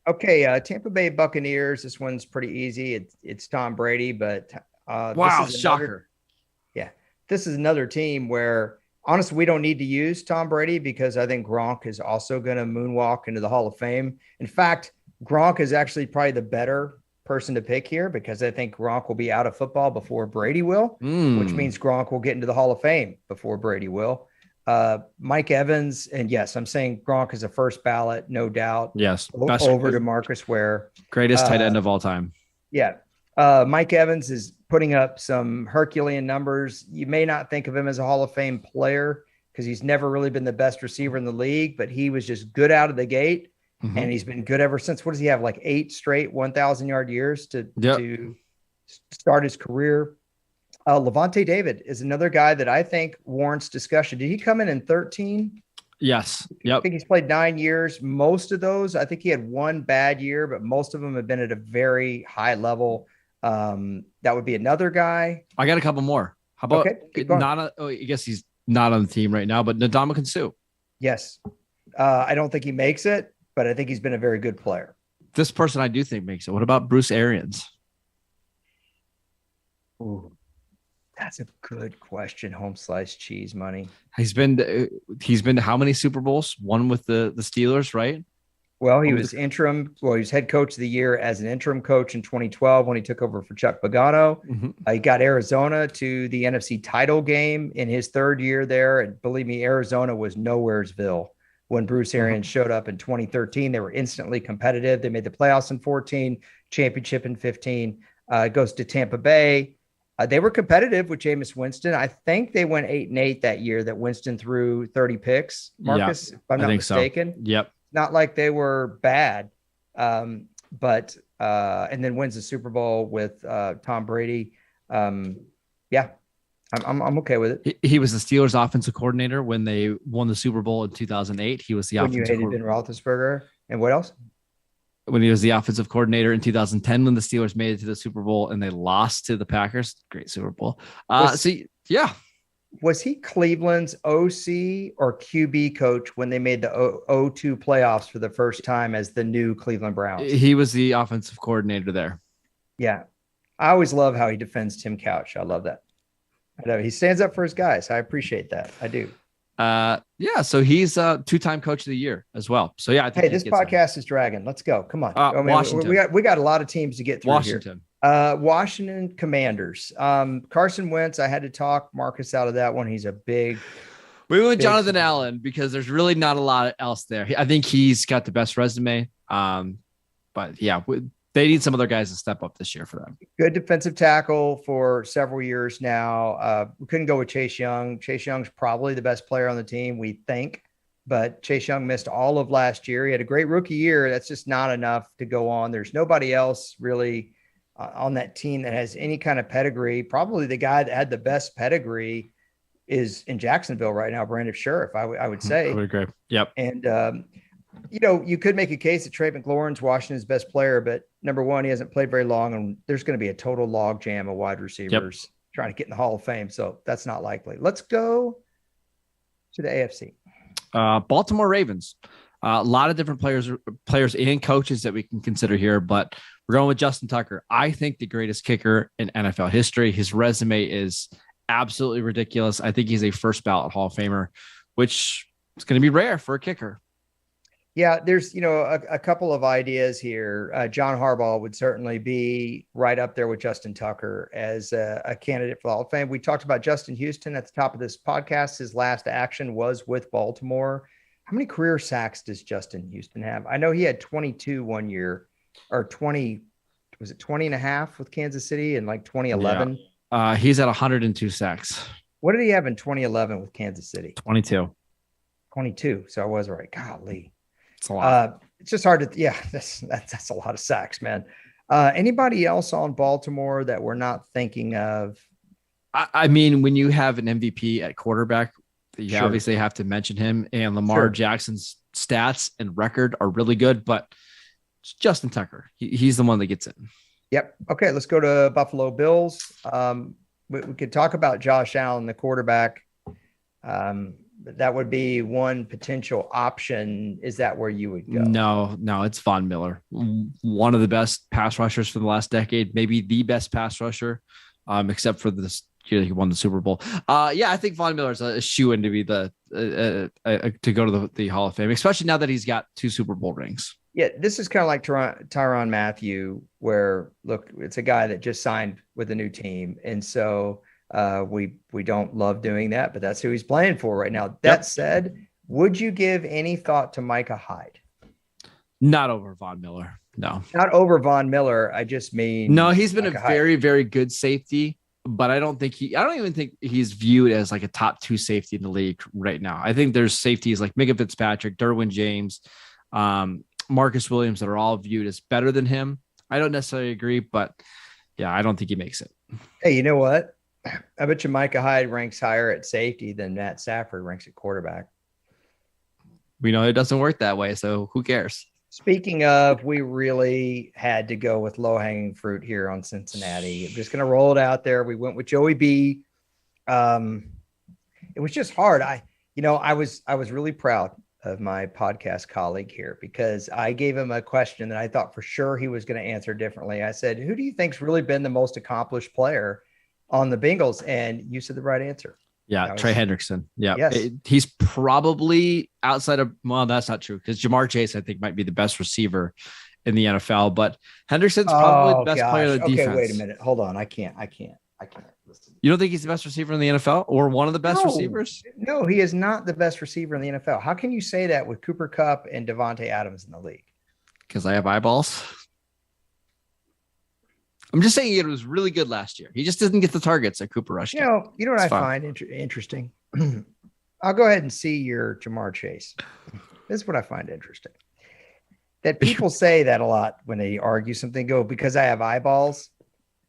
Okay, Tampa Bay Buccaneers. This one's pretty easy. It's Tom Brady, but wow, shocker. This is another team where honestly we don't need to use Tom Brady because I think Gronk is also going to moonwalk into the Hall of Fame. In fact, Gronk is actually probably the better person to pick here because I think Gronk will be out of football before Brady will, which means Gronk will get into the Hall of Fame before Brady will. Mike Evans, and yes, I'm saying Gronk is a first ballot, no doubt. Yes, over to Marcus Ware, greatest tight end of all time. Yeah, Mike Evans is putting up some Herculean numbers. You may not think of him as a Hall of Fame player because he's never really been the best receiver in the league, but he was just good out of the gate, and he's been good ever since. What does he have? Like 8 straight 1,000-yard years to start his career. Levante David is another guy that I think warrants discussion. Did he come in 13? Yes. I think he's played 9 years. Most of those, I think he had 1 bad year, but most of them have been at a very high level. That would be another guy. I got a couple more. How about I guess he's not on the team right now, but Ndamukong Suh. Yes. I don't think he makes it, but I think he's been a very good player. This person I do think makes it. What about Bruce Arians? Ooh, that's a good question. Home sliced cheese money. He's been to how many Super Bowls? One with the Steelers, right? Well, he One with was interim. Well, he was head coach of the year as an interim coach in 2012 when he took over for Chuck Pagano. Mhm. He got Arizona to the NFC title game in his third year there. And believe me, Arizona was nowheresville when Bruce Arians showed up in 2013. They were instantly competitive. They made the playoffs in 14, championship in 15. Goes to Tampa Bay. They were competitive with Jameis Winston. I think they went 8-8 that year that Winston threw 30 picks, Yeah, Marcus, if I'm I not think so. mistaken. Yep. Not like they were bad. But and then wins the Super Bowl with Tom Brady. Yeah, I'm okay with it. He was the Steelers offensive coordinator when they won the Super Bowl in 2008. He was the When you offensive hated Ben Roethlisberger, and what else? when he was the offensive coordinator in 2010 when the Steelers made it to the Super Bowl and they lost to the Packers. Great Super Bowl. Was, Yeah, was he Cleveland's OC or QB coach when they made the 0-2 playoffs for the first time as the new Cleveland Browns? he was the offensive coordinator there. Yeah, I always love how he defends Tim Couch. I love that. I know he stands up for his guys. I appreciate that. I do. Yeah, so he's a two-time coach of the year as well. So yeah, I think Hey, this podcast is dragging. Let's go. Come on. I mean, Washington. we got a lot of teams to get through Washington. here. Washington Commanders. Carson Wentz. I had to talk Marcus out of that one. He's a big. We went big Jonathan Allen because there's really not a lot else there. I think he's got the best resume. But yeah, they need some other guys to step up this year for them. Good defensive tackle for several years now. We couldn't go with Chase Young. Chase Young's probably the best player on the team, we think. But Chase Young missed all of last year. He had a great rookie year. That's just not enough to go on. There's nobody else really on that team that has any kind of pedigree. Probably the guy that had the best pedigree is in Jacksonville right now, Brandon Sheriff, I would say. I would agree. Yep. And, you could make a case that Trey McLaurin's Washington's best player, but number one, he hasn't played very long, and there's going to be a total log jam of wide receivers trying to get in the Hall of Fame. So that's not likely. Let's go to the AFC. Baltimore Ravens. A lot of different players and coaches that we can consider here, but we're going with Justin Tucker. I think the greatest kicker in NFL history. His resume is absolutely ridiculous. I think he's a first ballot Hall of Famer, which is going to be rare for a kicker. Yeah, there's, a couple of ideas here. John Harbaugh would certainly be right up there with Justin Tucker as a candidate for the Hall of Fame. We talked about Justin Houston at the top of this podcast. His last action was with Baltimore. How many career sacks does Justin Houston have? I know he had 22 one year, or 20, was it 20 and a half with Kansas City in like 2011? Yeah. He's at 102 sacks. What did he have in 2011 with Kansas City? 22. 22. So I was right. Golly. It's a lot. It's just hard to, that's a lot of sacks, man. Anybody else on Baltimore that we're not thinking of? I mean, when you have an MVP at quarterback, you obviously have to mention him, and Lamar Jackson's stats and record are really good, but it's Justin Tucker. He's the one that gets it. Yep. Okay. Let's go to Buffalo Bills. We could talk about Josh Allen, the quarterback. That would be one potential option. Is that where you would go? No, it's Von Miller. One of the best pass rushers for the last decade, maybe the best pass rusher, except for this year he won the Super Bowl. I think Von Miller's a shoe-in to be to go to the Hall of Fame, especially now that he's got 2 Super Bowl rings. Yeah, this is kind of like Tyrann Mathieu, where look, it's a guy that just signed with a new team, and so we don't love doing that, but that's who he's playing for right now. That said, would you give any thought to Micah Hyde? Not over Von Miller. No, not over Von Miller. I just mean, no, he's been Micah a very, very good safety, but I don't even think he's viewed as like a top 2 safety in the league right now. I think there's safeties like Minka Fitzpatrick, Derwin James, Marcus Williams that are all viewed as better than him. I don't necessarily agree, but yeah, I don't think he makes it. Hey, you know what? I bet you Micah Hyde ranks higher at safety than Matt Stafford ranks at quarterback. We know it doesn't work that way, so who cares? Speaking of, we really had to go with low-hanging fruit here on Cincinnati. I'm just going to roll it out there. We went with Joey B. It was just hard. I was really proud of my podcast colleague here because I gave him a question that I thought for sure he was going to answer differently. I said, who do you think's really been the most accomplished player on the Bengals, and you said the right answer. Yeah, Trey Hendrickson. Yeah, yes. He's probably outside of, well, that's not true because Jamar Chase, I think, might be the best receiver in the NFL, but Hendrickson's probably the best player of the defense. Okay, wait a minute. Hold on. I can't listen. You don't think he's the best receiver in the NFL or one of the best receivers? No, he is not the best receiver in the NFL. How can you say that with Cooper Kupp and Devontae Adams in the league? Because I have eyeballs. I'm just saying it was really good last year. He just didn't get the targets that Cooper Rush. You know what I find interesting? I'll go ahead and see your Jamar Chase. This is what I find interesting. That people say that a lot when they argue something, go, because I have eyeballs.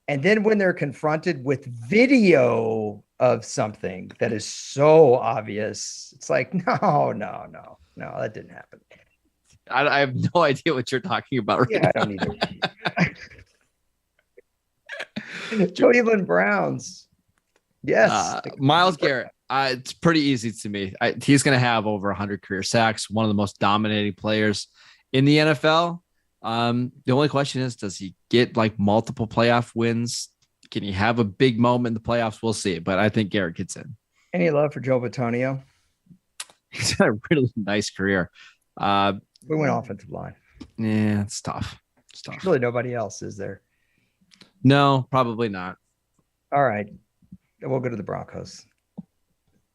And then when they're confronted with video of something that is so obvious, it's like, no, that didn't happen. I have no idea what you're talking about right now. I don't either. Cleveland Browns. Yes. Myles Garrett. It's pretty easy to me. He's going to have over 100 career sacks, one of the most dominating players in the NFL. The only question is, does he get like multiple playoff wins? Can he have a big moment in the playoffs? We'll see. But I think Garrett gets in. Any love for Joe Bitonio? He's had a really nice career. We went offensive line. Yeah, it's tough. There's really nobody else, is there? No, probably not. All right. We'll go to the Broncos.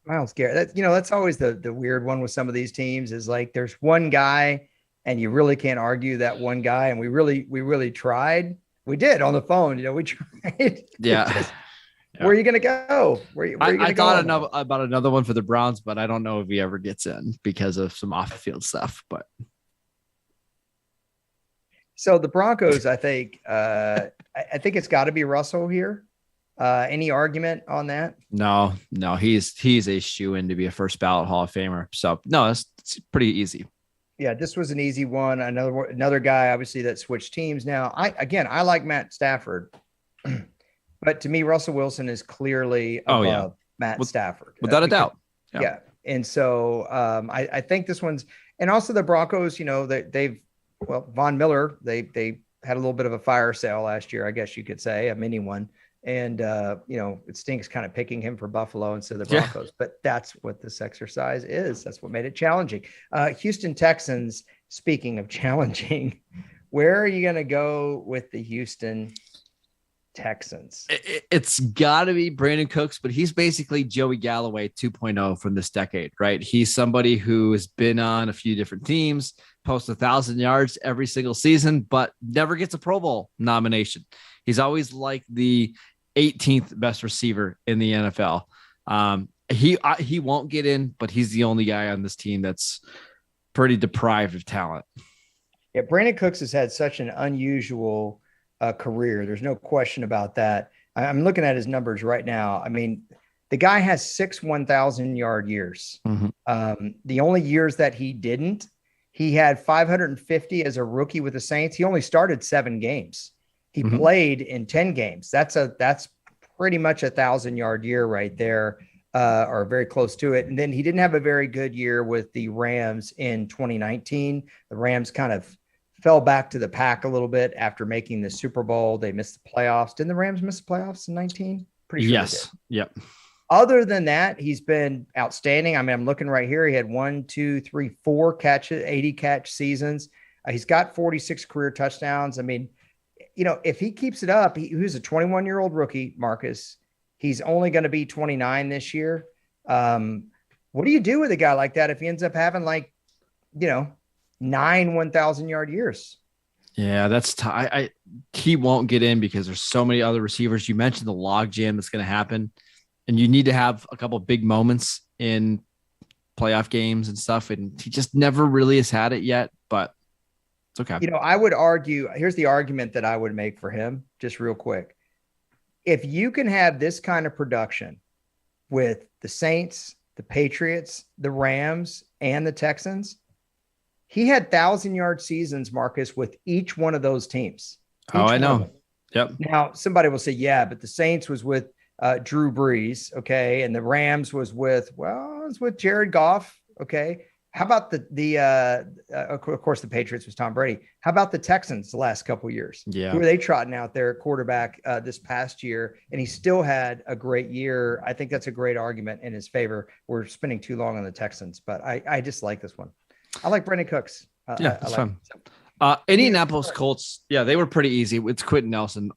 Myles Garrett. That's always the weird one with some of these teams is like there's one guy and you really can't argue that one guy. And we really tried. We did on the phone. We tried. Yeah. Where are you going to go? I thought about another one for the Browns, but I don't know if he ever gets in because of some off the field stuff. But so the Broncos, I think it's got to be Russell here. Any argument on that? No, he's a shoo-in to be a first ballot Hall of Famer. So no, it's pretty easy. Yeah, this was an easy one. Another guy, obviously, that switched teams. Now, I like Matt Stafford, but to me, Russell Wilson is clearly above Matt Stafford, without a doubt. Yeah, and so I think this one's, and also the Broncos. Von Miller, they had a little bit of a fire sale last year, I guess you could say, a mini one. And, it stinks kind of picking him for Buffalo instead of the Broncos, but that's what this exercise is. That's what made it challenging. Houston Texans, speaking of challenging, where are you going to go with the Houston Texans? It's got to be Brandon Cooks, but he's basically Joey Galloway 2.0 from this decade, right? He's somebody who has been on a few different teams, posts 1,000 yards every single season, but never gets a Pro Bowl nomination. He's always like the 18th best receiver in the NFL. He won't get in, but he's the only guy on this team that's pretty deprived of talent. Yeah, Brandon Cooks has had such an unusual career. There's no question about that. I'm looking at his numbers right now. I mean, the guy has 6 1,000-yard years. Mm-hmm. The only years that he didn't, he had 550 as a rookie with the Saints. He only started 7 games. He played in 10 games. That's pretty much 1,000-yard year right there, or very close to it. And then he didn't have a very good year with the Rams in 2019. The Rams kind of fell back to the pack a little bit after making the Super Bowl. They missed the playoffs. Didn't the Rams miss the playoffs in 19? Pretty sure. Yes. Yep. Other than that, he's been outstanding. I mean, I'm looking right here. He had 4 catches, 80 catch seasons. He's got 46 career touchdowns. I mean, if he keeps it up, he's a 21-year-old rookie, Marcus. He's only going to be 29 this year. What do you do with a guy like that if he ends up having 9 1,000-yard years? Yeah, that's he won't get in because there's so many other receivers. You mentioned the log jam that's going to happen, and you need to have a couple of big moments in playoff games and stuff, and he just never really has had it yet, but it's okay. I would argue, here's the argument that I would make for him, just real quick. If you can have this kind of production with the Saints, the Patriots, the Rams, and the Texans, he had 1,000-yard seasons, Marcus, with each one of those teams. I know. Yep. Now, somebody will say, yeah, but the Saints was with Drew Brees, okay, and the Rams was with Jared Goff, okay. How about of course, the Patriots was Tom Brady. How about the Texans the last couple of years? Yeah. Who are they trotting out there at quarterback this past year? And he still had a great year. I think that's a great argument in his favor. We're spending too long on the Texans, but I just like this one. I like Brandon Cooks. Yeah, that's fun. So. Indianapolis Colts. Yeah, they were pretty easy. It's Quentin Nelson,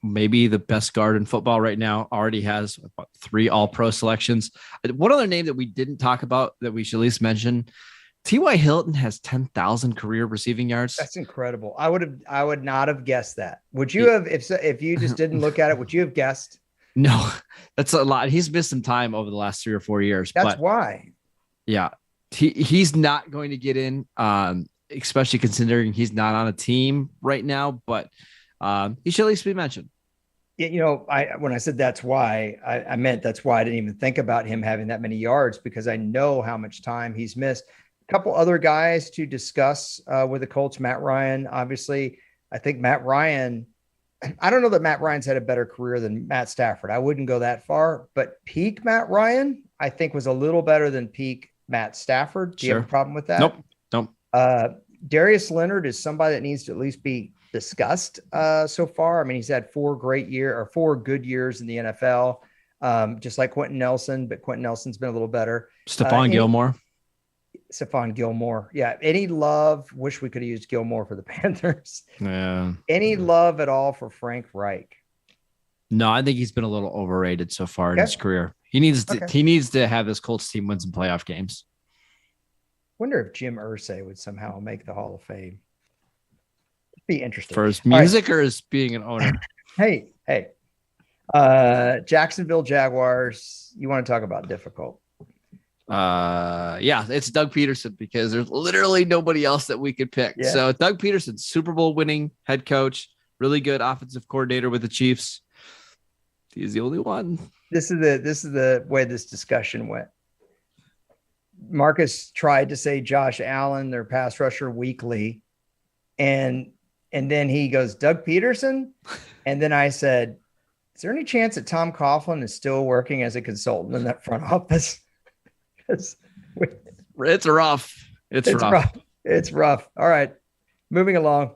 maybe the best guard in football right now. Already has 3 All-Pro selections. One other name that we didn't talk about that we should at least mention: T.Y. Hilton has 10,000 career receiving yards. That's incredible. I would not have guessed that. Would you have, if you just didn't look at it, would you have guessed? No, that's a lot. He's missed some time over the last 3 or 4 years. That's why. Yeah, he's not going to get in, especially considering he's not on a team right now. But he should at least be mentioned. You know, when I said that's why, I meant that's why I didn't even think about him having that many yards, because I know how much time he's missed. A couple other guys to discuss with the Colts. Matt Ryan, obviously. I think Matt Ryan, I don't know that Matt Ryan's had a better career than Matt Stafford. I wouldn't go that far, but peak Matt Ryan, I think, was a little better than peak Matt Stafford. Do you have a problem with that? Nope. Darius Leonard is somebody that needs to at least be discussed so far. I mean, he's had 4 good years in the NFL, just like Quentin Nelson, but Quentin Nelson's been a little better. Stephon Gilmore. Yeah. Any love? Wish we could have used Gilmore for the Panthers. Yeah. Any love at all for Frank Reich? No, I think he's been a little overrated so far in his career. He needs to have this Colts team win some playoff games. Wonder if Jim Irsay would somehow make the Hall of Fame. It'd be interesting. For his music or as being an owner? Hey. Jacksonville Jaguars. You want to talk about difficult? Yeah, it's Doug Peterson, because there's literally nobody else that we could pick. Yeah. So Doug Peterson, Super Bowl winning head coach, really good offensive coordinator with the Chiefs. He's the only one. This is the way this discussion went. Marcus tried to say Josh Allen, their pass rusher, weekly, and then he goes Doug Peterson, and then I said, "Is there any chance that Tom Coughlin is still working as a consultant in that front office?" It's rough. It's rough. All right, moving along.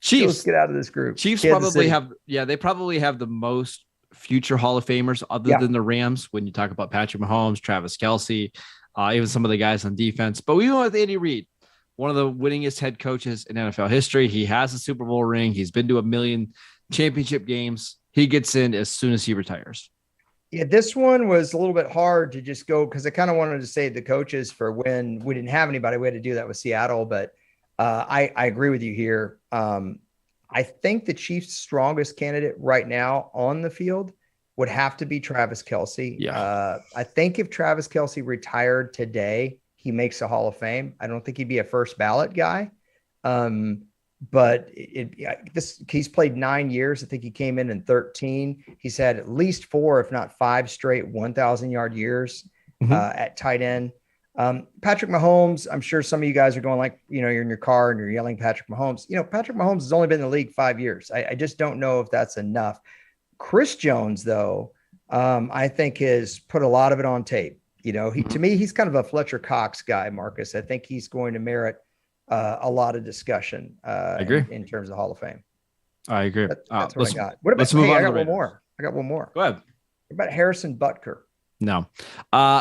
Chiefs, let's get out of this group. Chiefs probably have the most future Hall of Famers other than the Rams. When you talk about Patrick Mahomes, Travis Kelce, even some of the guys on defense, but we went with Andy Reid, one of the winningest head coaches in NFL history. He has a Super Bowl ring. He's been to 1 million championship games. He gets in as soon as he retires. Yeah, this one was a little bit hard to just go, because I kind of wanted to save the coaches for when we didn't have anybody. We had to do that with Seattle, but I agree with you here. I think the Chiefs' strongest candidate right now on the field would have to be Travis Kelce. Yeah. I think if Travis Kelce retired today, he makes a Hall of Fame. I don't think he'd be a first ballot guy. But he's played 9 years. I think he came in 13. He's had at least 4, if not 5 straight 1,000-yard years at tight end. Patrick Mahomes, I'm sure some of you guys are going like, you're in your car and you're yelling Patrick Mahomes. Patrick Mahomes has only been in the league 5 years. I just don't know if that's enough. Chris Jones, though, I think has put a lot of it on tape. To me, he's kind of a Fletcher Cox guy, Marcus. I think he's going to merit a lot of discussion I agree. In terms of Hall of Fame. I agree. That's what I got. What about, let's move on. I got one more. Go ahead. What about Harrison Butker? No.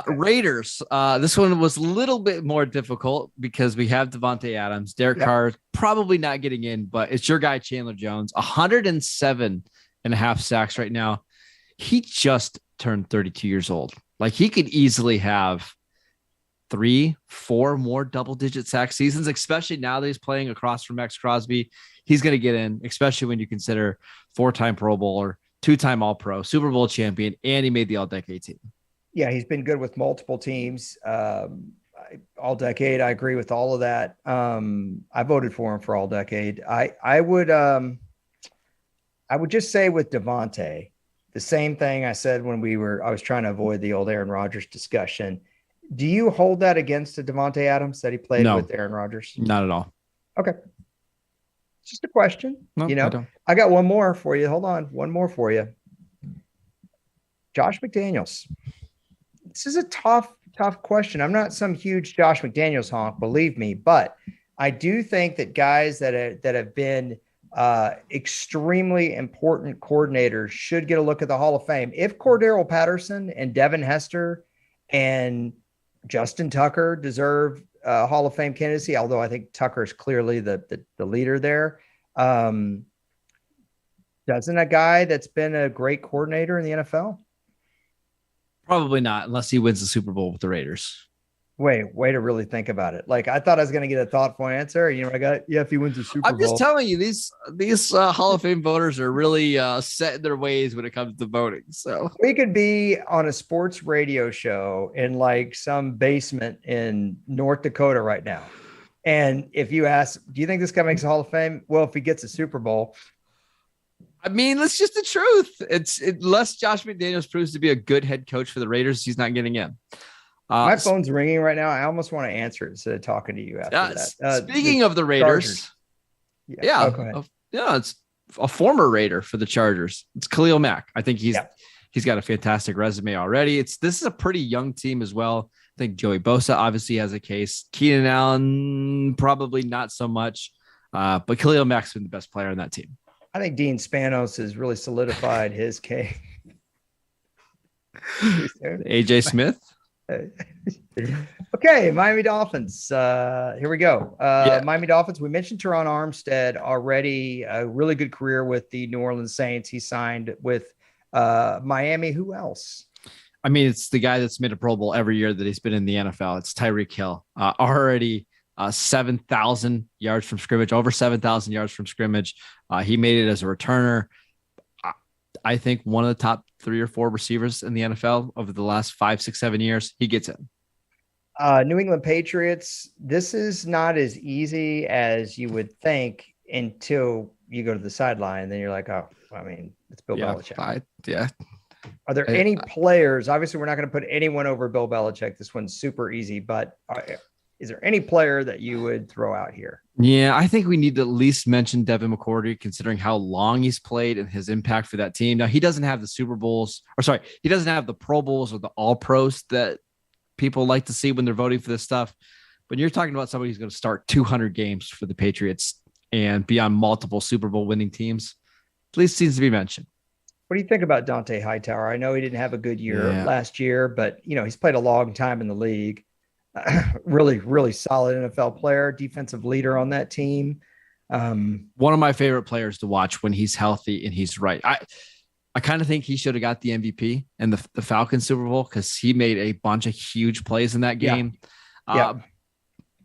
Raiders. This one was a little bit more difficult because we have Devontae Adams. Derek Carr probably not getting in, but it's your guy, Chandler Jones. 107.5 sacks right now. He just turned 32 years old. Like, he could easily have 3-4 more double-digit sack seasons, especially now that he's playing across from Max Crosby. He's going to get in, especially when you consider 4-time Pro Bowler, 2-time All-Pro, Super Bowl champion, and he made the All-Decade team. Yeah, he's been good with multiple teams. All Decade, I agree with all of that. I voted for him for All Decade. I would just say with Devontae, the same thing I said when I was trying to avoid the old Aaron Rodgers discussion. Do you hold that against the Devontae Adams that he played with Aaron Rodgers? Not at all. Okay. It's just a question. No, I got one more for you. Hold on. One more for you. Josh McDaniels. This is a tough tough question. I'm not some huge Josh McDaniels honk, believe me, but I do think that guys that have been extremely important coordinators should get a look at the Hall of Fame. If Cordero Patterson and Devin Hester and Justin Tucker deserve Hall of Fame candidacy, although I think Tucker is clearly the leader there. Doesn't a guy that's been a great coordinator in the NFL? Probably not, unless he wins the Super Bowl with the Raiders. Way to really think about it. Like, I thought I was going to get a thoughtful answer. You know, I got, yeah, if he wins the Super Bowl. I'm just telling you, these Hall of Fame voters are really set in their ways when it comes to voting. So we could be on a sports radio show in like some basement in North Dakota right now. And if you ask, do you think this guy makes a Hall of Fame? Well, if he gets a Super Bowl. I mean, that's just the truth. Unless Josh McDaniels proves to be a good head coach for the Raiders, he's not getting in. My phone's ringing right now. I almost want to answer it instead of talking to you after that. Speaking of the Raiders, it's a former Raider for the Chargers. It's Khalil Mack. I think he's got a fantastic resume already. This is a pretty young team as well. I think Joey Bosa obviously has a case. Keenan Allen probably not so much, but Khalil Mack's been the best player on that team. I think Dean Spanos has really solidified his case. AJ Smith. Okay, Miami Dolphins. Here we go. Miami Dolphins. We mentioned Teron Armstead already. A really good career with the New Orleans Saints. He signed with Miami. Who else? I mean, it's the guy that's made a Pro Bowl every year that he's been in the NFL. It's Tyreek Hill. Already 7,000 yards from scrimmage, over 7,000 yards from scrimmage. He made it as a returner. I think one of the top 3 or 4 receivers in the NFL over the last 5, 6, 7 years. He gets in. New England Patriots. This is not as easy as you would think until you go to the sideline. And then you're like, oh, I mean, it's Bill Belichick. Are there any players? Obviously, we're not going to put anyone over Bill Belichick. This one's super easy, but is there any player that you would throw out here? Yeah, I think we need to at least mention Devin McCourty, considering how long he's played and his impact for that team. Now, he doesn't have the Super Bowls, he doesn't have the Pro Bowls or the All Pros that people like to see when they're voting for this stuff. But you're talking about somebody who's going to start 200 games for the Patriots and be on multiple Super Bowl winning teams. At least seems to be mentioned. What do you think about Dante Hightower? I know he didn't have a good year last year, but he's played a long time in the league. Really, really solid NFL player, defensive leader on that team. One of my favorite players to watch when he's healthy and he's right. I kind of think he should have got the MVP in the Falcons Super Bowl because he made a bunch of huge plays in that game.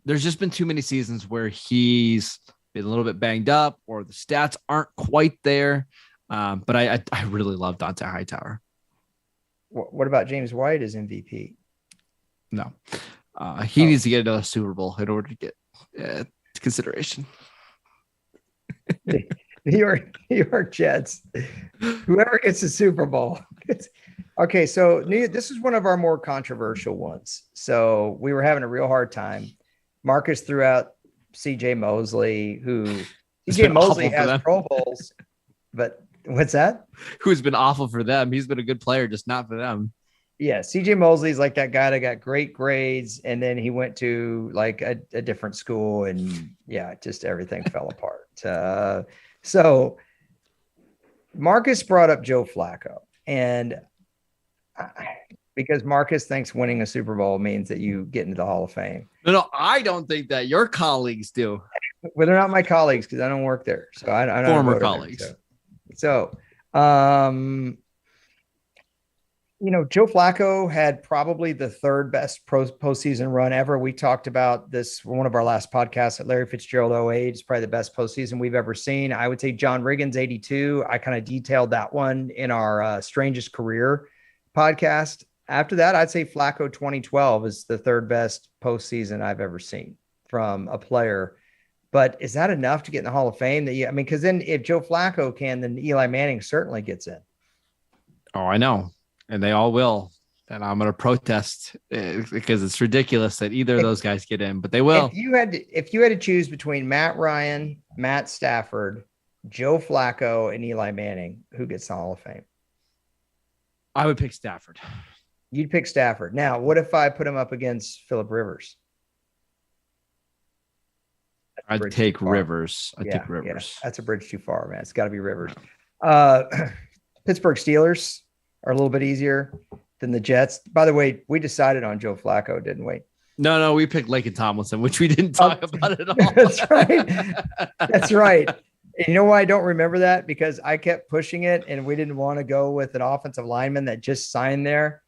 There's just been too many seasons where he's been a little bit banged up or the stats aren't quite there. But I really love Dante Hightower. What about James White as MVP? No. He needs to get another Super Bowl in order to get consideration. New York Jets. Whoever gets the Super Bowl. Okay, so this is one of our more controversial ones. So we were having a real hard time. Marcus threw out C.J. Mosley, who C.J. Mosley has Pro Bowls, but what's that? Who's been awful for them. He's been a good player, just not for them. Yeah, CJ Mosley's like that guy that got great grades, and then he went to like a different school, and just everything fell apart. So Marcus brought up Joe Flacco, and because Marcus thinks winning a Super Bowl means that you get into the Hall of Fame. No, I don't think that. Your colleagues do. Well, they're not my colleagues because I don't work there. So I don't former colleagues. So Joe Flacco had probably the 3rd best postseason run ever. We talked about this one of our last podcasts at Larry Fitzgerald 08 is probably the best postseason we've ever seen. I would say John Riggins 82. I kind of detailed that one in our strangest career podcast. After that, I'd say Flacco 2012 is the 3rd best postseason I've ever seen from a player. But is that enough to get in the Hall of Fame? Because then if Joe Flacco can, then Eli Manning certainly gets in. Oh, I know. And they all will. And I'm going to protest because it's ridiculous that either of those guys get in, but they will. If you had to choose between Matt Ryan, Matt Stafford, Joe Flacco, and Eli Manning, who gets the Hall of Fame? I would pick Stafford. You'd pick Stafford. Now, what if I put him up against Phillip Rivers? I'd take Rivers. I'd take Rivers. That's a bridge too far, man. It's got to be Rivers. Pittsburgh Steelers are a little bit easier than the Jets. By the way, we decided on Joe Flacco, didn't we? No, we picked Laken Tomlinson, which we didn't talk about at all. That's right. That's right. And you know why I don't remember that? Because I kept pushing it, and we didn't want to go with an offensive lineman that just signed there.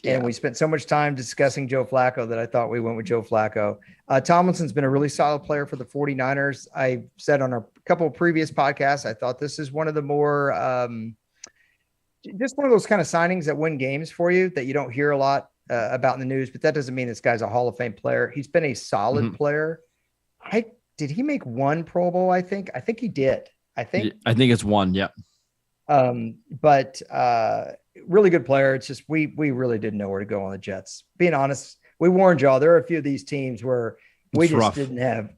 And we spent so much time discussing Joe Flacco that I thought we went with Joe Flacco. Tomlinson's been a really solid player for the 49ers. I said on a couple of previous podcasts, I thought this is one of the more just one of those kind of signings that win games for you that you don't hear a lot about in the news, but that doesn't mean this guy's a Hall of Fame player. He's been a solid player. Did he make one Pro Bowl? I think he did. I think it's one. Yeah. But really good player. It's just, we really didn't know where to go on the Jets. Being honest, we warned y'all. There are a few of these teams where we just didn't have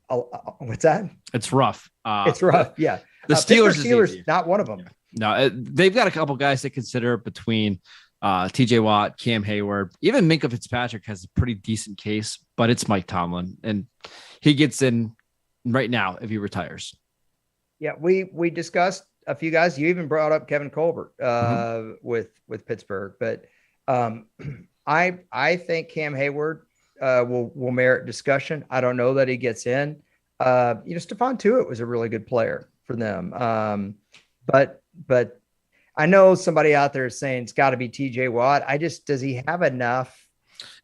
what's that? It's rough. It's rough. Yeah. The Steelers not one of them. No, they've got a couple guys to consider between TJ Watt, Cam Hayward, even Minkah Fitzpatrick has a pretty decent case, but it's Mike Tomlin, and he gets in right now if he retires. Yeah, we discussed a few guys. You even brought up Kevin Colbert with Pittsburgh, but I think Cam Hayward will merit discussion. I don't know that he gets in. Stephon Tuitt was a really good player for them, but I know somebody out there is saying it's got to be TJ Watt. Does he have enough?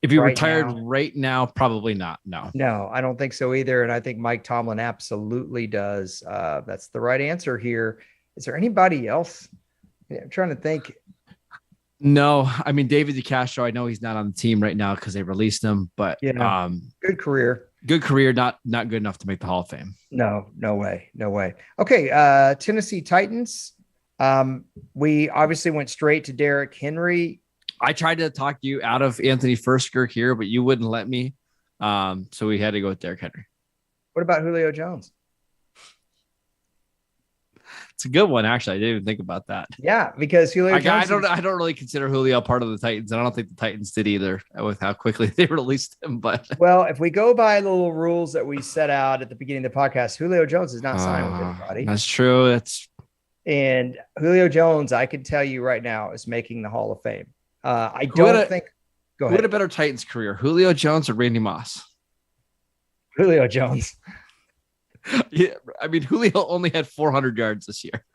If he retired right now, probably not. No, I don't think so either. And I think Mike Tomlin absolutely does. That's the right answer here. Is there anybody else? I'm trying to think. No, I mean, David DeCastro, I know he's not on the team right now because they released him, but good career. Good career, not good enough to make the Hall of Fame. No way. Okay, Tennessee Titans. We obviously went straight to Derrick Henry. I tried to talk you out of Anthony Firkser here, but you wouldn't let me. So we had to go with Derrick Henry. What about Julio Jones? It's a good one, actually. I didn't even think about that. Yeah, because Julio Jones. I don't really consider Julio part of the Titans, and I don't think the Titans did either with how quickly they released him. But if we go by the little rules that we set out at the beginning of the podcast, Julio Jones is not signed with anybody. That's true. And Julio Jones, I can tell you right now, is making the Hall of Fame. I don't think. Go ahead. Who had a better Titans career, Julio Jones or Randy Moss? Julio Jones. Yeah, I mean, Julio only had 400 yards this year.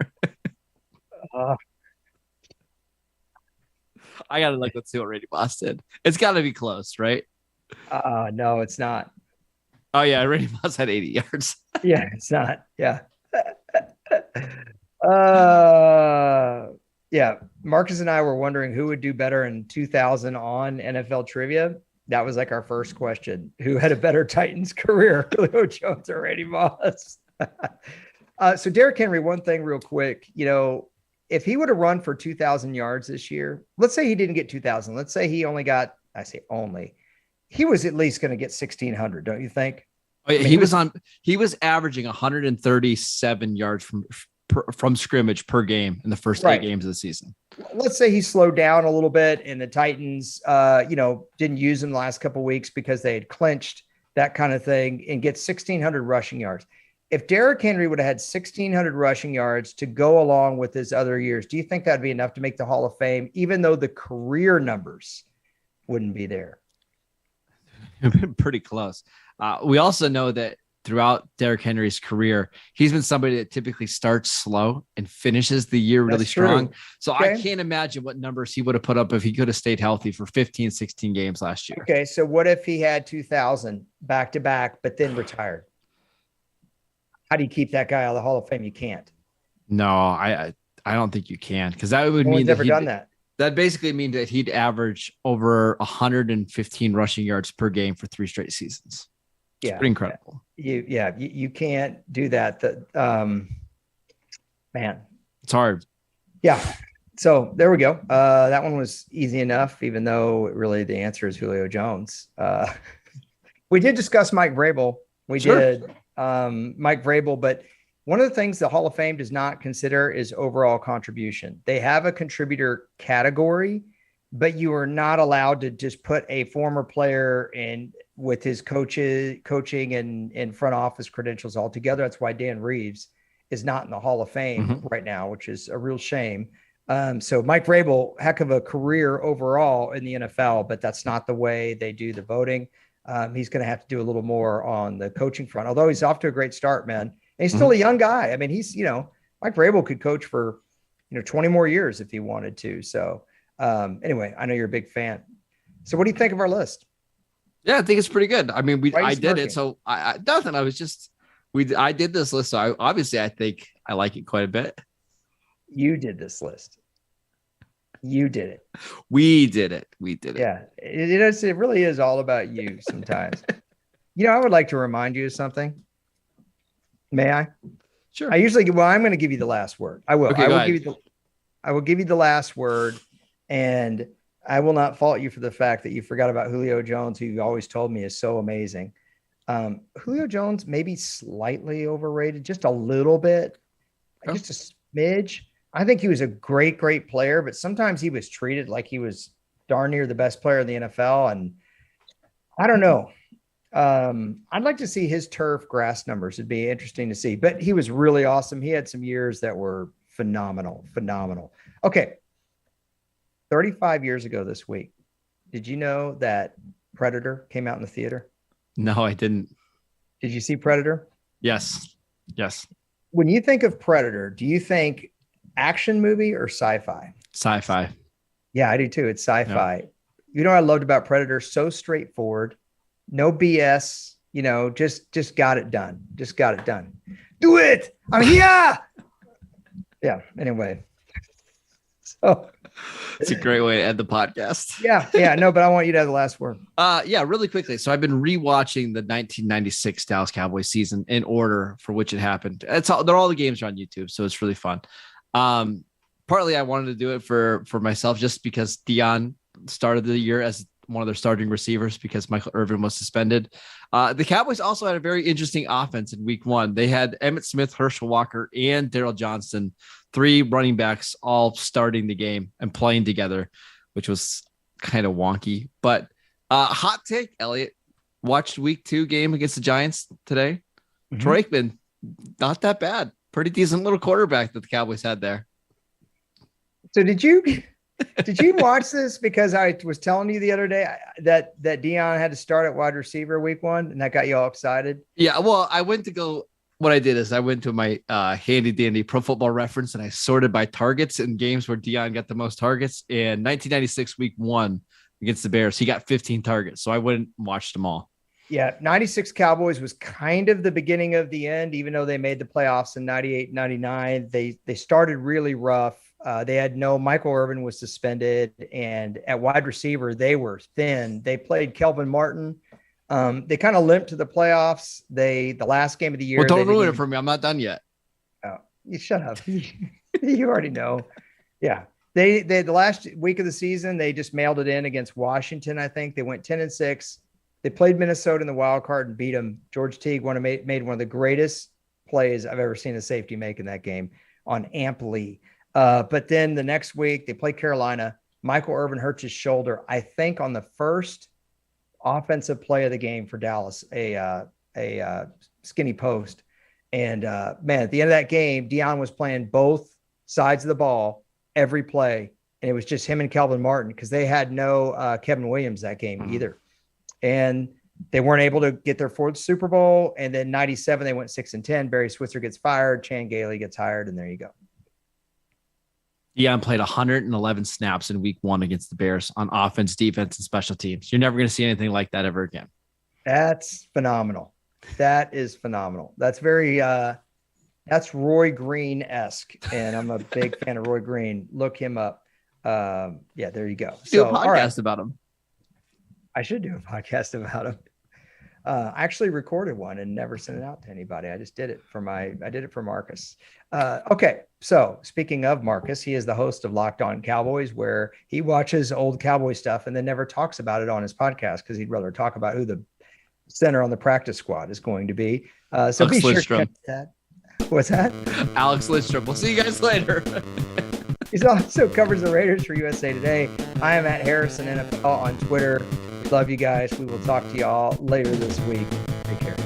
I gotta let's see what Randy Moss did. It's got to be close, right? No, it's not. Oh yeah, Randy Moss had 80 yards. Yeah, it's not. Yeah. Yeah. Marcus and I were wondering who would do better in 2000 on NFL trivia. That was like our first question. Who had a better Titans career, Julio Jones or Randy Moss? So Derrick Henry, one thing real quick, if he would have run for 2,000 yards this year, let's say he didn't get 2,000. Let's say he only got, he was at least going to get 1,600, don't you think? Oh, yeah, he was averaging 137 yards from scrimmage per game in the first 8 games of the season. Let's say he slowed down a little bit and the Titans, didn't use him the last couple of weeks because they had clinched, that kind of thing, and get 1,600 rushing yards. If Derrick Henry would have had 1,600 rushing yards to go along with his other years, do you think that'd be enough to make the Hall of Fame, even though the career numbers wouldn't be there? Pretty close. We also know that throughout Derrick Henry's career, he's been somebody that typically starts slow and finishes the year really strong. So okay. I can't imagine what numbers he would have put up if he could have stayed healthy for 15, 16 games last year. Okay, so what if he had 2,000 back-to-back, but then retired? How do you keep that guy out of the Hall of Fame? You can't. No, I don't think you can, because that would mean never done that. That basically mean that he'd average over 115 rushing yards per game for 3 straight seasons. It's pretty incredible. You can't do that. Man, it's hard. Yeah. So there we go. That one was easy enough, even though really the answer is Julio Jones. We did discuss Mike Vrabel. We did Mike Vrabel, but one of the things the Hall of Fame does not consider is overall contribution. They have a contributor category, but you are not allowed to just put a former player in with his coaching and front office credentials all together. That's why Dan Reeves is not in the Hall of Fame right now, which is a real shame. So Mike Vrabel, heck of a career overall in the NFL, but that's not the way they do the voting. He's going to have to do a little more on the coaching front, although he's off to a great start, man. And he's still a young guy. I mean, he's, Mike Vrabel could coach for, 20 more years if he wanted to. So anyway, I know you're a big fan. So what do you think of our list? Yeah, I think it's pretty good. I mean, I did it. So I nothing. I was just, I did this list. So I think I like it quite a bit. You did this list. You did it. We did it. Yeah. It really is all about you sometimes. I would like to remind you of something. May I? Sure. I'm going to give you the last word. I will. Okay, I will give you the last word, and I will not fault you for the fact that you forgot about Julio Jones, who you always told me is so amazing. Julio Jones may be slightly overrated, just a little bit, just a smidge. I think he was a great, great player, but sometimes he was treated like he was darn near the best player in the NFL. And I don't know. I'd like to see his turf grass numbers. It'd be interesting to see, but he was really awesome. He had some years that were phenomenal. Okay. 35 years ago this week, did you know that Predator came out in the theater? No, I didn't. Did you see Predator? Yes. When you think of Predator, do you think action movie or sci-fi? Sci-fi. Yeah, I do too. It's sci-fi. Yep. You know what I loved about Predator? So straightforward, no BS. Just got it done. Do it. I'm here. Yeah. Anyway, so it's a great way to end the podcast. Yeah. No, but I want you to have the last word. Yeah, really quickly. So I've been rewatching the 1996 Dallas Cowboys season in order for which it happened. All the games are on YouTube, so it's really fun. Partly I wanted to do it for myself just because Deion started the year as one of their starting receivers because Michael Irvin was suspended. The Cowboys also had a very interesting offense in week 1. They had Emmitt Smith, Herschel Walker, and Daryl Johnston, 3 running backs all starting the game and playing together, which was kind of wonky. But hot take, Elliot, watched week 2 game against the Giants today. Mm-hmm. Troy Aikman, not that bad. Pretty decent little quarterback that the Cowboys had there. So did you watch this? Because I was telling you the other day that Deion had to start at wide receiver week 1, and that got you all excited. Yeah, well, what I did is I went to my handy dandy Pro Football Reference and I sorted by targets in games where Deion got the most targets. In 1996 week 1 against the Bears, he got 15 targets. So I went and watched them all. Yeah, 96 Cowboys was kind of the beginning of the end, even though they made the playoffs in 98, 99. They started really rough. They had Michael Irvin was suspended, and at wide receiver, they were thin. They played Kelvin Martin. They kind of limped to the playoffs. The last game of the year. Well, don't ruin it for me. I'm not done yet. Oh, you shut up. You already know. Yeah. They the last week of the season, they just mailed it in against Washington. I think they went 10-6. They played Minnesota in the wild card and beat them. George Teague made one of the greatest plays I've ever seen a safety make in that game on Amp Lee. But then the next week they play Carolina. Michael Irvin hurts his shoulder, I think, on the first offensive play of the game for Dallas, a skinny post. And man, at the end of that game, Deion was playing both sides of the ball every play. And it was just him and Kelvin Martin because they had no Kevin Williams that game either. And they weren't able to get their 4th Super Bowl. And then 97, they went 6-10. Barry Switzer gets fired. Chan Gailey gets hired. And there you go. Deion played 111 snaps in week 1 against the Bears on offense, defense, and special teams. You're never going to see anything like that ever again. That's phenomenal. That is phenomenal. That's very, that's Roy Green-esque. And I'm a big fan of Roy Green. Look him up. Yeah, there you go. Do a podcast about him. I should do a podcast about him. I actually recorded one and never sent it out to anybody. I just did it for Marcus. Okay. So speaking of Marcus, he is the host of Locked On Cowboys, where he watches old Cowboy stuff and then never talks about it on his podcast because he'd rather talk about who the center on the practice squad is going to be. So Alex be sure Lindstrom. to catch that. What's that? Alex Lindstrom. We'll see you guys later. He also covers the Raiders for USA Today. I am at Harrison NFL on Twitter. We love you guys. We will talk to y'all later this week. Take care.